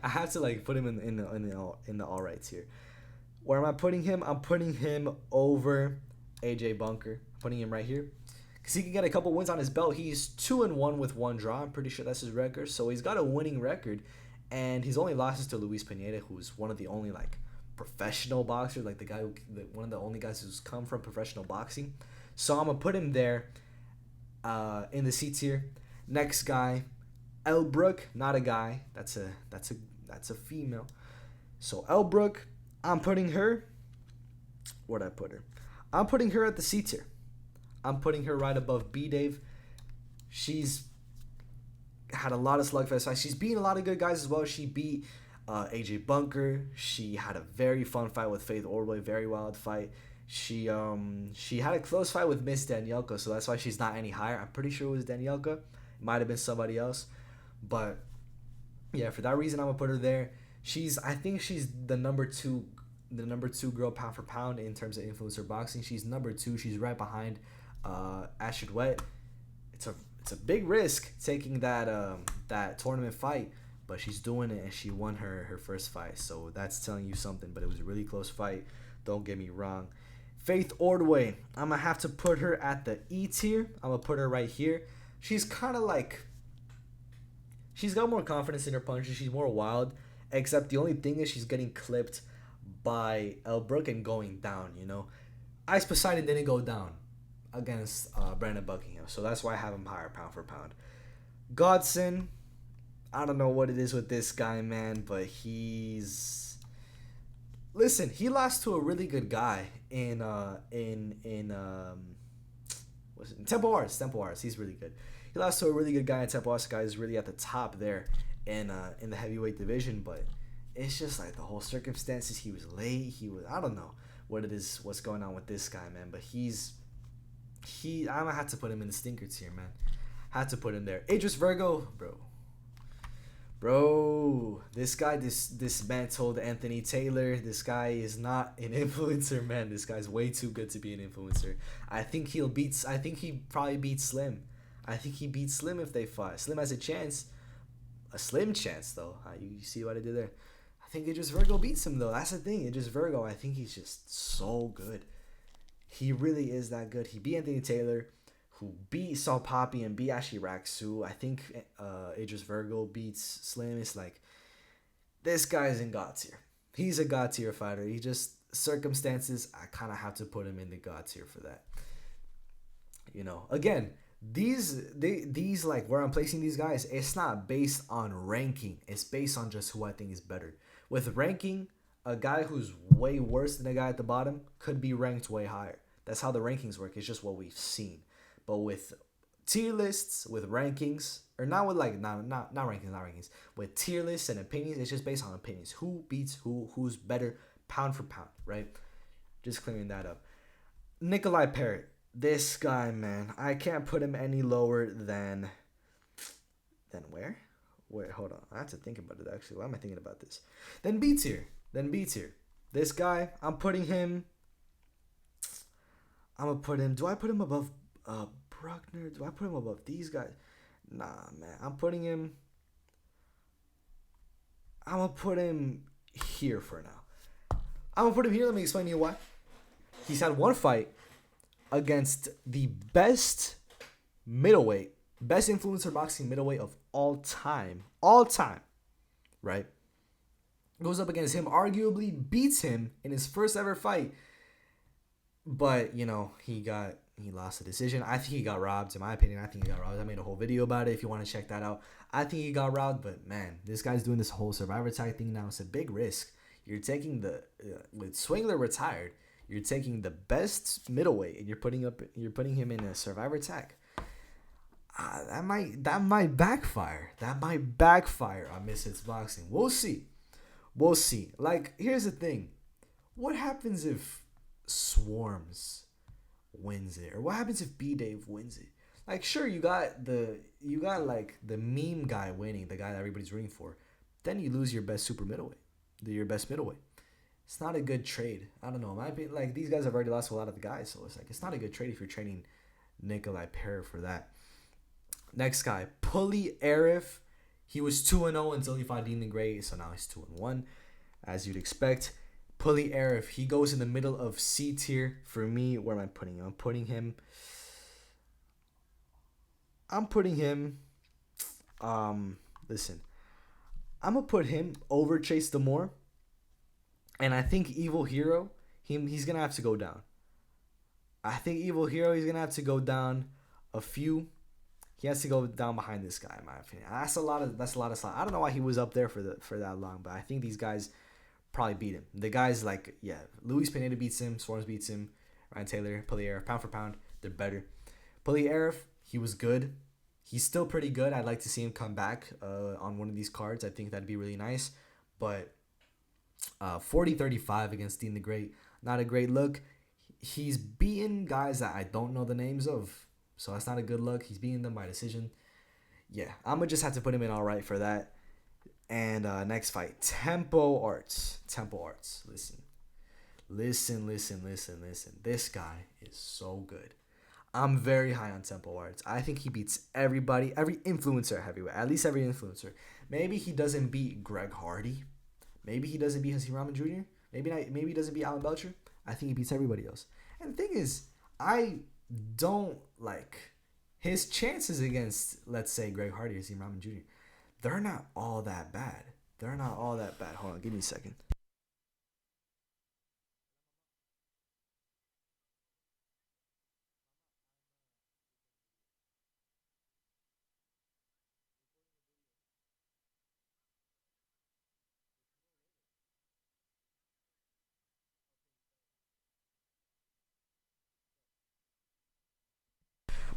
I have to put him in the all right tier. Where am I putting him? I'm putting him over AJ Bunker. I'm putting him right here because he can get a couple wins on his belt. He's 2-1 with 1 draw. I'm pretty sure that's his record. So he's got a winning record, and his only loss is to Luis Pineda, who's one of the only like professional boxers, like one of the only guys who's come from professional boxing. So I'm gonna put him there, in the C tier. Next guy, Elbrook, not a guy. That's a female. So Elbrook, I'm putting her. Where'd I put her? I'm putting her at the C tier. I'm putting her right above B Dave. She's had a lot of slugfest fights. She's beaten a lot of good guys as well. She beat AJ Bunker. She had a very fun fight with Faith Ordway, very wild fight. She had a close fight with Miss Danielka, so that's why she's not any higher. I'm pretty sure it was Danielka. It might have been somebody else, but yeah, for that reason I'm gonna put her there. I think she's the number two girl pound for pound in terms of influencer boxing. She's number 2. She's right behind Astrid Wet. It's a big risk taking that tournament fight, but she's doing it, and she won her first fight, so that's telling you something. But it was a really close fight, don't get me wrong. Faith Ordway, I'm gonna have to put her at the E tier. I'm gonna put her right here. She's kind of like, she's got more confidence in her punches. She's more wild, except the only thing is she's getting clipped by Elbrook and going down, you know. Ice Poseidon didn't go down against Brandon Buckingham, so that's why I have him higher pound for pound. Godson, I don't know what it is with this guy, man, but listen, he lost to a really good guy in Temple Arts. He's really good. He lost to a really good guy in Temple Arts. The guy is really at the top there in the heavyweight division, but it's just like the whole circumstances. He was late. I don't know what it is, what's going on with this guy, man. But I'm gonna have to put him in the stinker tier, man. Had to put him there. Idris Virgo, bro. This guy dismantled Anthony Taylor. This guy is not an influencer, man. This guy's way too good to be an influencer. I think he probably beats Slim. I think he beats Slim if they fight. Slim has a chance. A slim chance, though. You see what I did there? I think Idris Virgo beats him, though. That's the thing. Idris Virgo, I think he's just so good. He really is that good. He beat Anthony Taylor, who beat Saul Poppy and beat Ashley Raksu. I think Idris Virgo beats Slim. It's like, this guy's in God tier. He's a God tier fighter. He just, circumstances, I kind of have to put him in the God tier for that. You know, again, these like where I'm placing these guys, it's not based on ranking. It's based on just who I think is better. With ranking, a guy who's way worse than a guy at the bottom could be ranked way higher. That's how the rankings work. It's just what we've seen. But with tier lists, with rankings, or not with like not rankings, with tier lists and opinions, it's just based on opinions. Who beats who's better pound for pound, right? Just clearing that up. Nikolai Parrott. This guy, man, I can't put him any lower than where? Wait, hold on. I have to think about it, actually. Why am I thinking about this? Then B tier. This guy, I'm putting him. Do I put him above Bruckner? Do I put him above these guys? Nah, man. I'm gonna put him here for now. I'm gonna put him here. Let me explain to you why. He's had one fight against the best influencer boxing middleweight of all time, right? Goes up against him, arguably beats him in his first ever fight, but you know, he lost the decision. I think he got robbed. In my opinion, I think he got robbed. I made a whole video about it if you want to check that out. I think he got robbed, but man, this guy's doing this whole survivor tag thing now. It's a big risk. You're taking with Swingler retired, you're taking the best middleweight and you're putting him in a survivor tag. That might backfire. That might backfire on Misfits Boxing. We'll see. Like, here's the thing. What happens if Swarms wins it? Or what happens if B-Dave wins it? Like, sure, you got like the meme guy winning, the guy that everybody's rooting for. Then you lose your best super middleweight. Your best middleweight. It's not a good trade. I don't know. In my opinion, like, these guys have already lost a lot of the guys, so it's like, it's not a good trade if you're trading Nikolai Parrott for that. Next guy, Pulley Air. He was 2-0 until he fought Demon Gray, so now he's 2-1, as you'd expect. Pulley Air, he goes in the middle of C tier for me. Where am I putting him? I'm putting him. Listen, I'm gonna put him over Chase Demore, and I think Evil Hero, he's gonna have to go down. I think Evil Hero, he's gonna have to go down a few. He has to go down behind this guy, in my opinion. That's a lot of slot. I don't know why he was up there for that long, but I think these guys probably beat him. The guys like, yeah, Luis Pineda beats him, Swarms beats him, Ryan Taylor, Pulley Air, pound for pound, they're better. Pulley Air, he was good. He's still pretty good. I'd like to see him come back on one of these cards. I think that'd be really nice. But 40-35 against Dean the Great, not a great look. He's beaten guys that I don't know the names of, so that's not a good look. He's beating them by decision. Yeah, I'm going to just have to put him in all right for that. And next fight, Tempo Arts. Tempo Arts. Listen. This guy is so good. I'm very high on Tempo Arts. I think he beats everybody, every influencer at heavyweight, at least every influencer. Maybe he doesn't beat Greg Hardy. Maybe he doesn't beat Hasim Rahman Jr. Maybe he doesn't beat Alan Belcher. I think he beats everybody else. And the thing is, I don't like his chances against, let's say, Greg Hardy or Hasim Rahman Jr. They're not all that bad. Hold on, give me a second.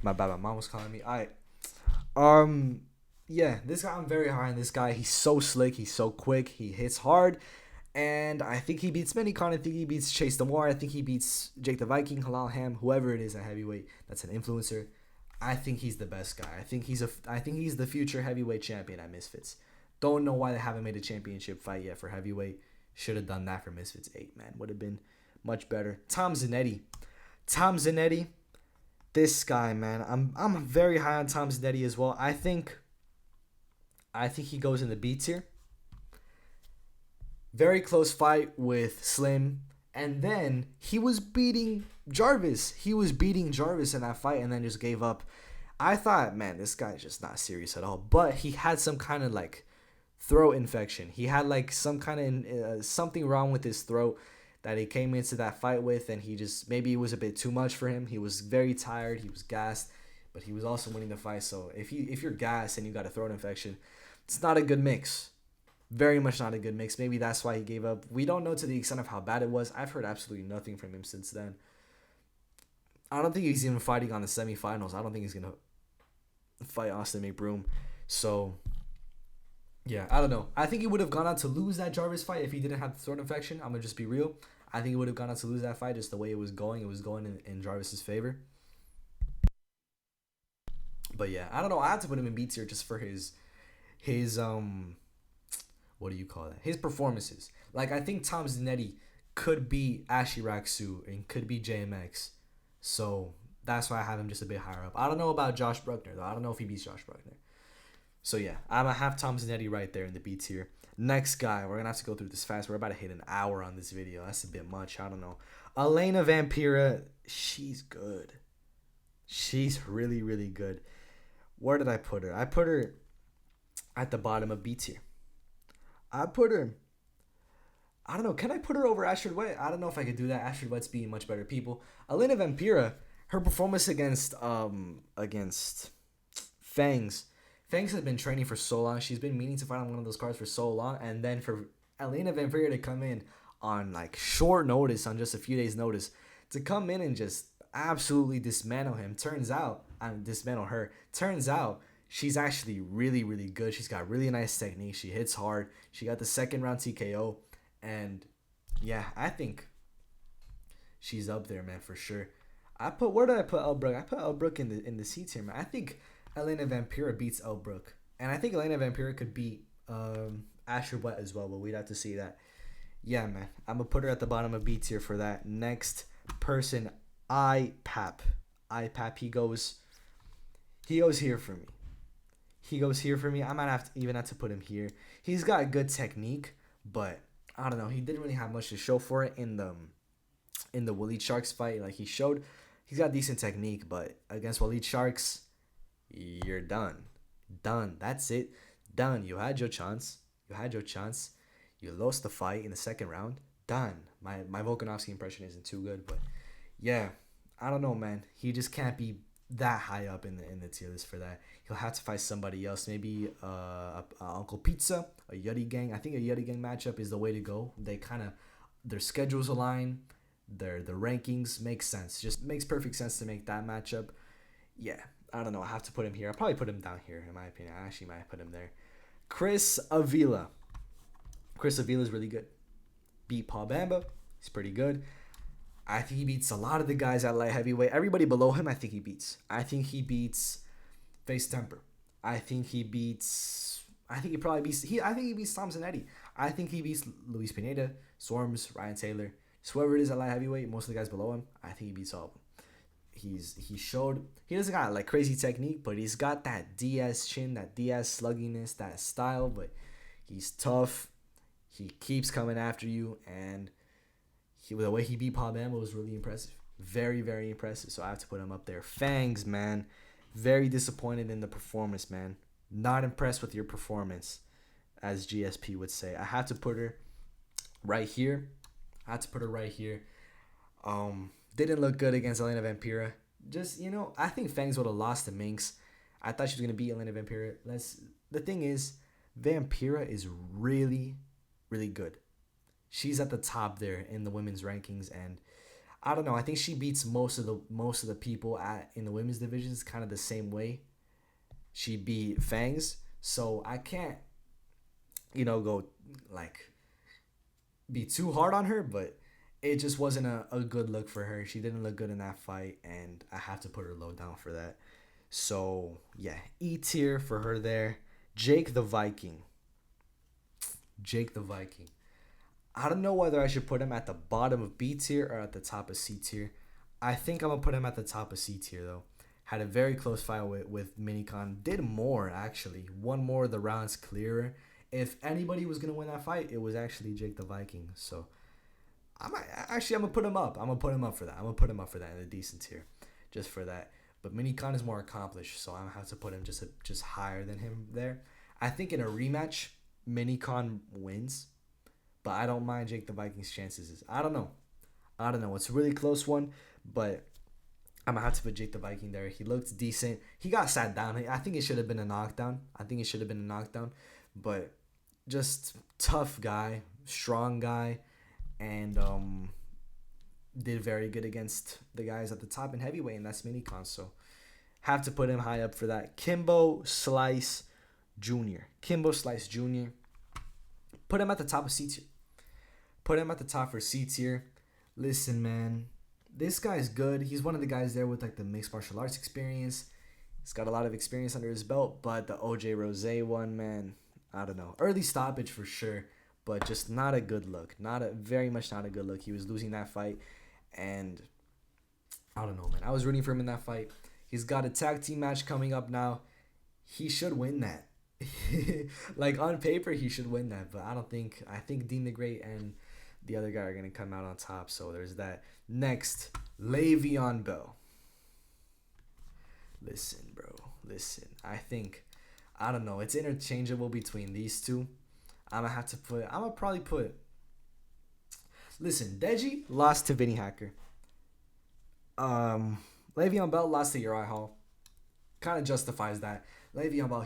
My bad, my mom was calling me. Um, yeah, this guy, I'm very high on this guy. He's so slick. He's so quick. He hits hard. And I think he beats Minicon. I think he beats Chase Demore. I think he beats Jake the Viking, Halal Ham, whoever it is at heavyweight that's an influencer. I think he's the best guy. I think he's the future heavyweight champion at Misfits. Don't know why they haven't made a championship fight yet for heavyweight. Should have done that for Misfits 8, man. Would have been much better. Tom Zanetti. This guy, man. I'm very high on Tom Zanetti as well. I think he goes in the B tier. Very close fight with Slim. And then he was beating Jarvis. In that fight and then just gave up. I thought, man, this guy's just not serious at all. But he had some kind of like throat infection. He had like some kind of something wrong with his throat that he came into that fight with. And he just, maybe it was a bit too much for him. He was very tired. He was gassed. But he was also winning the fight. So if you're gassed and you got a throat infection, it's not a good mix. Very much not a good mix. Maybe that's why he gave up. We don't know to the extent of how bad it was. I've heard absolutely nothing from him since then. I don't think he's even fighting on the semifinals. I don't think he's going to fight Austin McBroom. So, yeah, I don't know. I think he would have gone on to lose that Jarvis fight if he didn't have the throat infection. I'm going to just be real. I think he would have gone on to lose that fight just the way it was going. It was going in Jarvis's favor. But, yeah, I don't know. I had to put him in B tier just for his what do you call that? His performances. Like, I think Tom Zanetti could be Ashi Raksu and could be JMX. So that's why I have him just a bit higher up. I don't know about Josh Bruckner, though. I don't know if he beats Josh Bruckner. So, yeah, I'm going to have Tom Zanetti right there in the B tier. Next guy, we're going to have to go through this fast. We're about to hit an hour on this video. That's a bit much. I don't know. Elena Vampira, she's good. She's really, really good. Where did I put her? I put her at the bottom of B tier. I don't know. Can I put her over Astrid Wet? I don't know if I could do that. Astrid Wet's being much better people. Elena Vampira, her performance against Fangs. Fangs has been training for so long. She's been meaning to fight on one of those cards for so long. And then for Elena Vampira to come in on like short notice, on just a few days notice, to come in and just absolutely dismantle her. Turns out she's actually really, really good. She's got really nice technique. She hits hard. She got the second round TKO. And yeah, I think she's up there, man, for sure. Where did I put Elbrook? I put Elbrook in the C tier, man. I think Elena Vampira beats Elbrook. And I think Elena Vampira could beat Astrid Wet as well, but we'd have to see that. Yeah, man. I'm going to put her at the bottom of B tier for that. Next person, IPAP. IPAP, he goes here for me. I might even have to put him here. He's got good technique, but I don't know. He didn't really have much to show for it in the Waleed Sharks fight. Like, he's got decent technique, but against Waleed Sharks, you're done. That's it. Done. You had your chance. You had your chance. You lost the fight in the second round. Done. My Volkanovski impression isn't too good, but yeah, I don't know, man. He just can't be that high up in the tier list for that. He'll have to fight somebody else, maybe Uncle Pizza, a Yeti Gang. I think a Yeti Gang matchup is the way to go. They kind of their schedules align, the rankings make sense. Just makes perfect sense to make that matchup. Yeah, I don't know. I have to put him here. I'll probably put him down here in my opinion. I actually might put him there. Chris Avila. Chris Avila is really good. Beat Paul Bamba. He's pretty good. I think he beats a lot of the guys at light heavyweight. Everybody below him, I think he beats. I think he beats Face Temper. I think he beats. I think he probably beats. I think he beats Thompson Eddie. I think he beats Luis Pineda, Swarms, Ryan Taylor. So whoever it is at light heavyweight, most of the guys below him, I think he beats all of them. He doesn't got like crazy technique, but he's got that Diaz chin, that Diaz slugginess, that style. But he's tough. He keeps coming after you, and the way he beat Paul Bamba was really impressive. Very, very impressive. So I have to put him up there. Fangs, man. Very disappointed in the performance, man. Not impressed with your performance, as GSP would say. I have to put her right here. Didn't look good against Elena Vampira. Just, I think Fangs would have lost to Minx. I thought she was going to beat Elena Vampira. The thing is, Vampira is really, really good. She's at the top there in the women's rankings, and I don't know. I think she beats most of the people in the women's divisions kind of the same way she beat Fangs. So I can't, go like be too hard on her, but it just wasn't a good look for her. She didn't look good in that fight, and I have to put her low down for that. So yeah, E tier for her there. Jake the Viking. I don't know whether I should put him at the bottom of B tier or at the top of C tier. I think I'm going to put him at the top of C tier, though. Had a very close fight with Minicon. Did more, actually. Won more of the rounds clearer. If anybody was going to win that fight, it was actually Jake the Viking. So, I'm going to put him up. I'm going to put him up for that. I'm going to put him up for that in a decent tier. Just for that. But Minicon is more accomplished, so I'm going to have to put him just higher than him there. I think in a rematch, Minicon wins. But I don't mind Jake the Viking's chances. I don't know. It's a really close one, but I'm going to have to put Jake the Viking there. He looked decent. He got sat down. I think it should have been a knockdown. But just tough guy, strong guy, and did very good against the guys at the top in heavyweight, and that's Minicon. So have to put him high up for that. Kimbo Slice Jr. Put him at the top of C tier. Put him at the top for C tier. Listen, man, this guy's good. He's one of the guys there with like the mixed martial arts experience. He's got a lot of experience under his belt, but the OJ Rose one, man, I don't know. Early stoppage for sure, but just not a good look. Very much not a good look. He was losing that fight, and I don't know, man. I was rooting for him in that fight. He's got a tag team match coming up now. He should win that. Like on paper he should win that, but I think Dean the Great and the other guy are gonna come out on top. So there's that. Next, Le'Veon Bell. Listen, bro. I don't know. It's interchangeable between these two. I'm gonna probably put. Listen, Deji lost to Vinny Hacker. Le'Veon Bell lost to Uriah Hall. Kind of justifies that. Le'Veon Bell,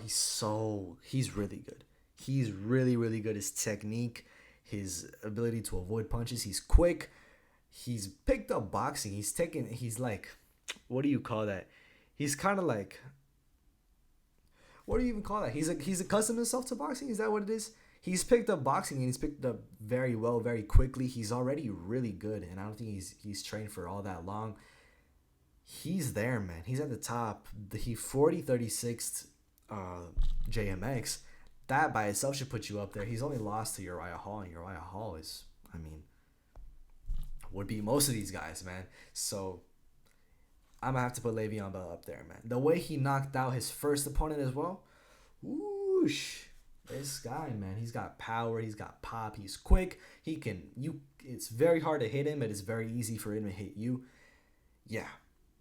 he's really good. He's really, really good. His technique, his ability to avoid punches. He's quick. He's picked up boxing. He's like, what do you call that? He's kind of like, what do you even call that? He's accustomed himself to boxing. Is that what it is? He's picked up boxing, and he's picked up very well, very quickly. He's already really good, and I don't think he's trained for all that long. He's there, man. He's at the top. He 36th JMX. That by itself should put you up there. He's only lost to Uriah Hall, and Uriah Hall is, would beat most of these guys, man. So I'm gonna have to put Le'Veon Bell up there, man. The way he knocked out his first opponent as well. Whoosh. This guy, man, he's got power, he's got pop, he's quick. It's very hard to hit him, but it's very easy for him to hit you. Yeah.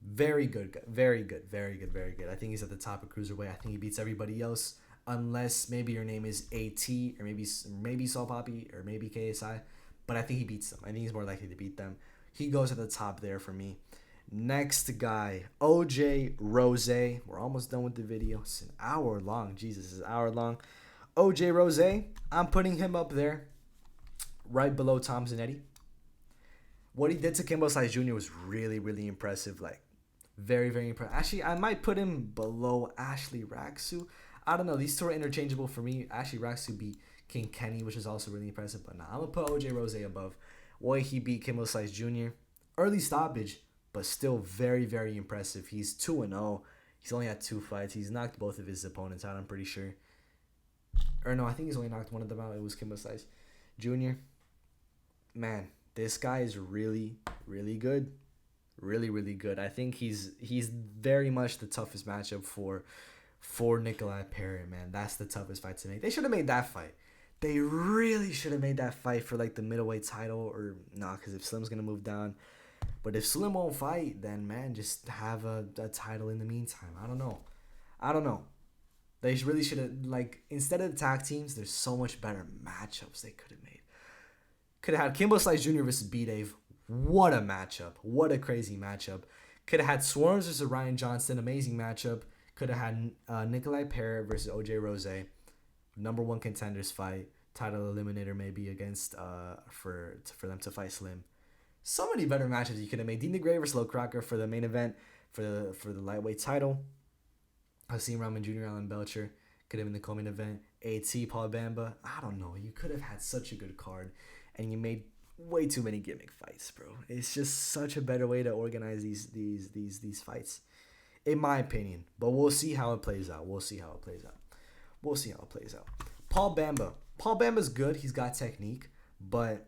Very good. I think he's at the top of cruiserweight. I think he beats everybody else. unless maybe your name is AT or maybe Saul Poppy or maybe KSI. But I think he beats them. I think he's more likely to beat them. He goes at the top there for me. Next guy, OJ Rose. We're almost done with the video. It's an hour long. Jesus, it's an hour long. OJ Rose, I'm putting him up there, right below Tom Zanetti. What he did to Kimbo Slice Jr. was really, really impressive. Like, very, very impressive. Actually, I might put him below Ashley Raksu. I don't know. These two are interchangeable for me. Ashley Raksu beat King Kenny, which is also really impressive. But nah, I'm going to put OJ Rose above. Boy, he beat Kimbo Slice Jr. Early stoppage, but still very, very impressive. He's 2-0. He's only had 2 fights. He's knocked both of his opponents out, I'm pretty sure. Or no, I think he's only knocked one of them out. It was Kimbo Slice Jr. Man, this guy is really, really good. Really, really good. I think he's very much the toughest matchup for Nikolai Perrin, man. That's the toughest fight to make. They should have made that fight. They really should have made that fight for like the middleweight title, or nah, because if Slim's gonna move down. But if Slim won't fight, then man, just have a title in the meantime. I don't know. They really should have, like, instead of the tag teams, there's so much better matchups they could have made. Could have had Kimbo Slice Jr. versus B-Dave. What a matchup. What a crazy matchup. Could have had Swarms versus Ryan Johnston. Amazing matchup. Could have had Nikolai Perrin versus OJ Rose. Number 1 contenders fight. Title eliminator maybe against for them to fight Slim. So many better matchups you could have made. Dean DeGray versus Low Crocker for the main event for the lightweight title. Hasim Rahman Jr., Alan Belcher could have been the co-main event. AT, Paul Bamba. I don't know. You could have had such a good card, and you made way too many gimmick fights, bro. It's just such a better way to organize these fights, in my opinion. But we'll see how it plays out. Paul Bamba. Paul Bamba's good. He's got technique, but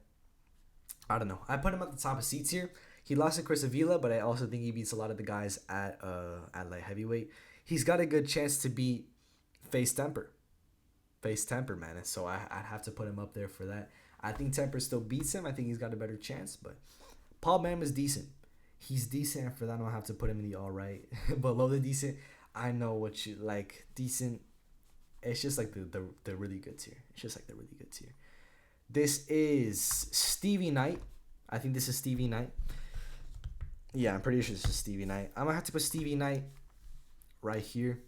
I don't know. I put him at the top of C tier. He lost to Chris Avila, but I also think he beats a lot of the guys at light heavyweight. He's got a good chance to beat Face Temper, man. And so I'd have to put him up there for that. I think Temper still beats him. I think he's got a better chance, but Paul Bamba's decent. He's decent, and for that, I don't have to put him in the all right. Below the decent, I know what you like. Decent, it's just like the really good tier. This is Stevie Knight. I think this is Stevie Knight. Yeah, I'm pretty sure this is Stevie Knight. I'm going to have to put Stevie Knight right here.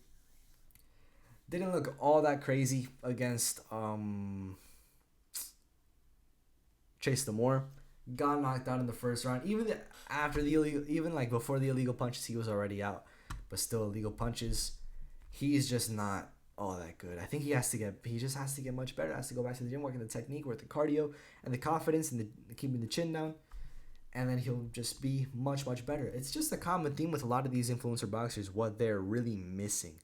Didn't look all that crazy against Chase Lamore. Got knocked out in the first round. Even before the illegal punches, he was already out. But still, illegal punches, he's just not all that good. I think he just has to get much better. Has to go back to the gym, working the technique, work the cardio, and the confidence, and keeping the chin down. And then he'll just be much, much better. It's just a common theme with a lot of these influencer boxers, what they're really missing.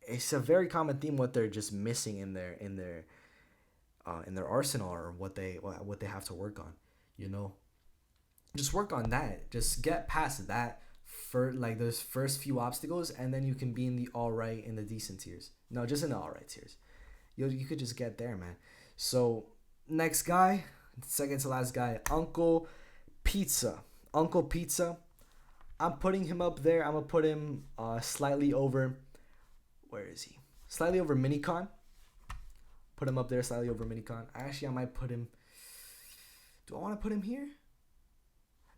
It's a very common theme what they're just missing in their arsenal, or what they have to work on. You know, just work on that. Just get past that for like those first few obstacles, and then you can be in the all right and the decent tiers. No, just in the all right tiers. You could just get there, man. So next guy, second to last guy, Uncle Pizza. I'm putting him up there. I'm gonna put him slightly over. Where is he? Slightly over Minicon. Put him up there, slightly over Minicon. Actually, I might put him. Do I want to put him here?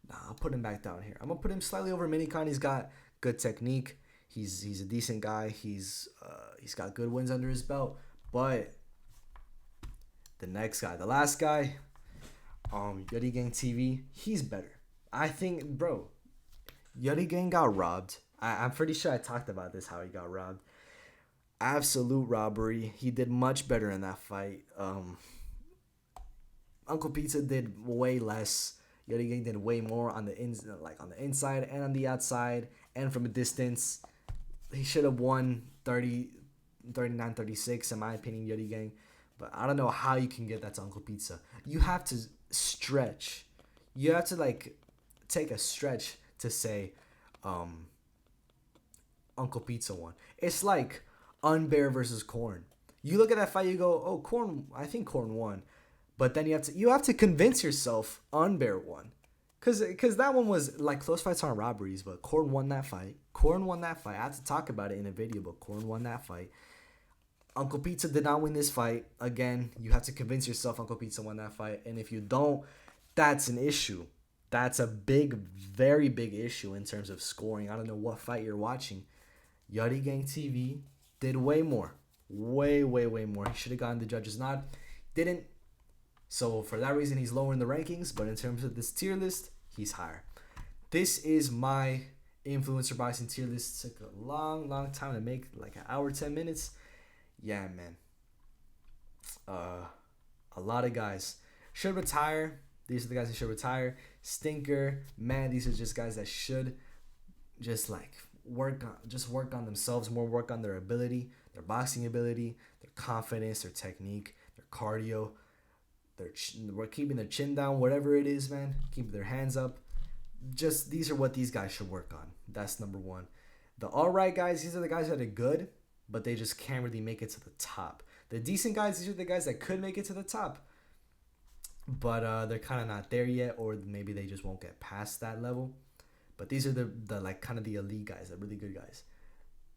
Nah, I'll put him back down here. I'm gonna put him slightly over Minicon. He's got good technique. He's a decent guy. He's got good wins under his belt. But the next guy, the last guy, Yuddy Gang TV, he's better. I think, bro, Yuddy Gang got robbed. I'm pretty sure I talked about this, how he got robbed. Absolute robbery. He did much better in that fight. Uncle Pizza did way less. Yuddy Gang did way more on the inside and on the outside and from a distance. He should have won 39-36 in my opinion, Yuddy Gang. But I don't know how you can get that to Uncle Pizza. You have to stretch. You have to take a stretch to say Uncle Pizza won. It's like Unbear versus Korn. You look at that fight, you go, oh, Korn, I think Korn won. But then you have to convince yourself Unbear won. Cause that one was like close fights aren't robberies, but Korn won that fight. I have to talk about it in a video, but Korn won that fight. Uncle Pizza did not win this fight. Again, you have to convince yourself Uncle Pizza won that fight. And if you don't, that's an issue. That's a big, very big issue in terms of scoring. I don't know what fight you're watching. Yachty Gang TV did way more. Way, way, way more. He should have gotten the judge's nod. Didn't. So for that reason, he's lower in the rankings. But in terms of this tier list, he's higher. This is my influencer boxing tier list. Took a long, long time to make, like an hour, 10 minutes. Yeah, man. A lot of guys should retire. These are the guys that should retire. Stinker, man, these are just guys that should just like work on themselves more, work on their ability, their boxing ability, their confidence, their technique, their cardio, we're keeping their chin down, whatever it is, man. Keep their hands up. Just these are what these guys should work on. That's number one. The alright guys, these are the guys that are good, but they just can't really make it to the top. The decent guys, these are the guys that could make it to the top, but they're kind of not there yet, or maybe they just won't get past that level. But these are the like kind of the elite guys, the really good guys.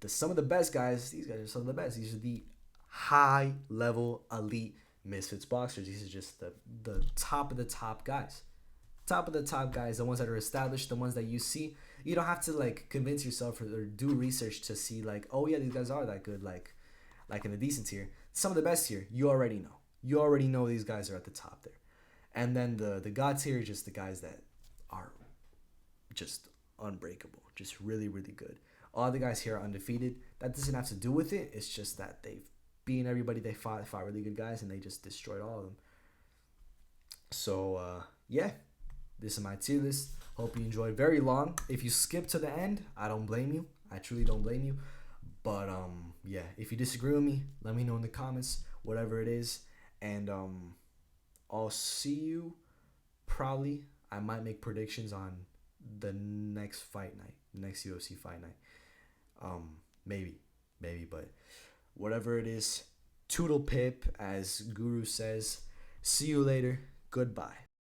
Some of the best guys, these guys are some of the best. These are the high level elite Misfits boxers. These are just the top of the top guys. Top of the top guys, the ones that are established, the ones that you see. You don't have to like convince yourself or do research to see like, oh yeah, these guys are that good, like in the decent tier. Some of the best tier, you already know. You already know these guys are at the top there. And then the God tier are just the guys that are just unbreakable, just really, really good. All the guys here are undefeated. That doesn't have to do with it. It's just that they've beaten everybody they fought really good guys, and they just destroyed all of them. So yeah, this is my tier list. Hope you enjoyed. Very long. If you skip to the end, I don't blame you. I truly don't blame you. But yeah, if you disagree with me, let me know in the comments, whatever it is. And I'll see you probably. I might make predictions on the next fight night, next UFC fight night. Maybe, but whatever it is, toodle pip, as Guru says. See you later. Goodbye.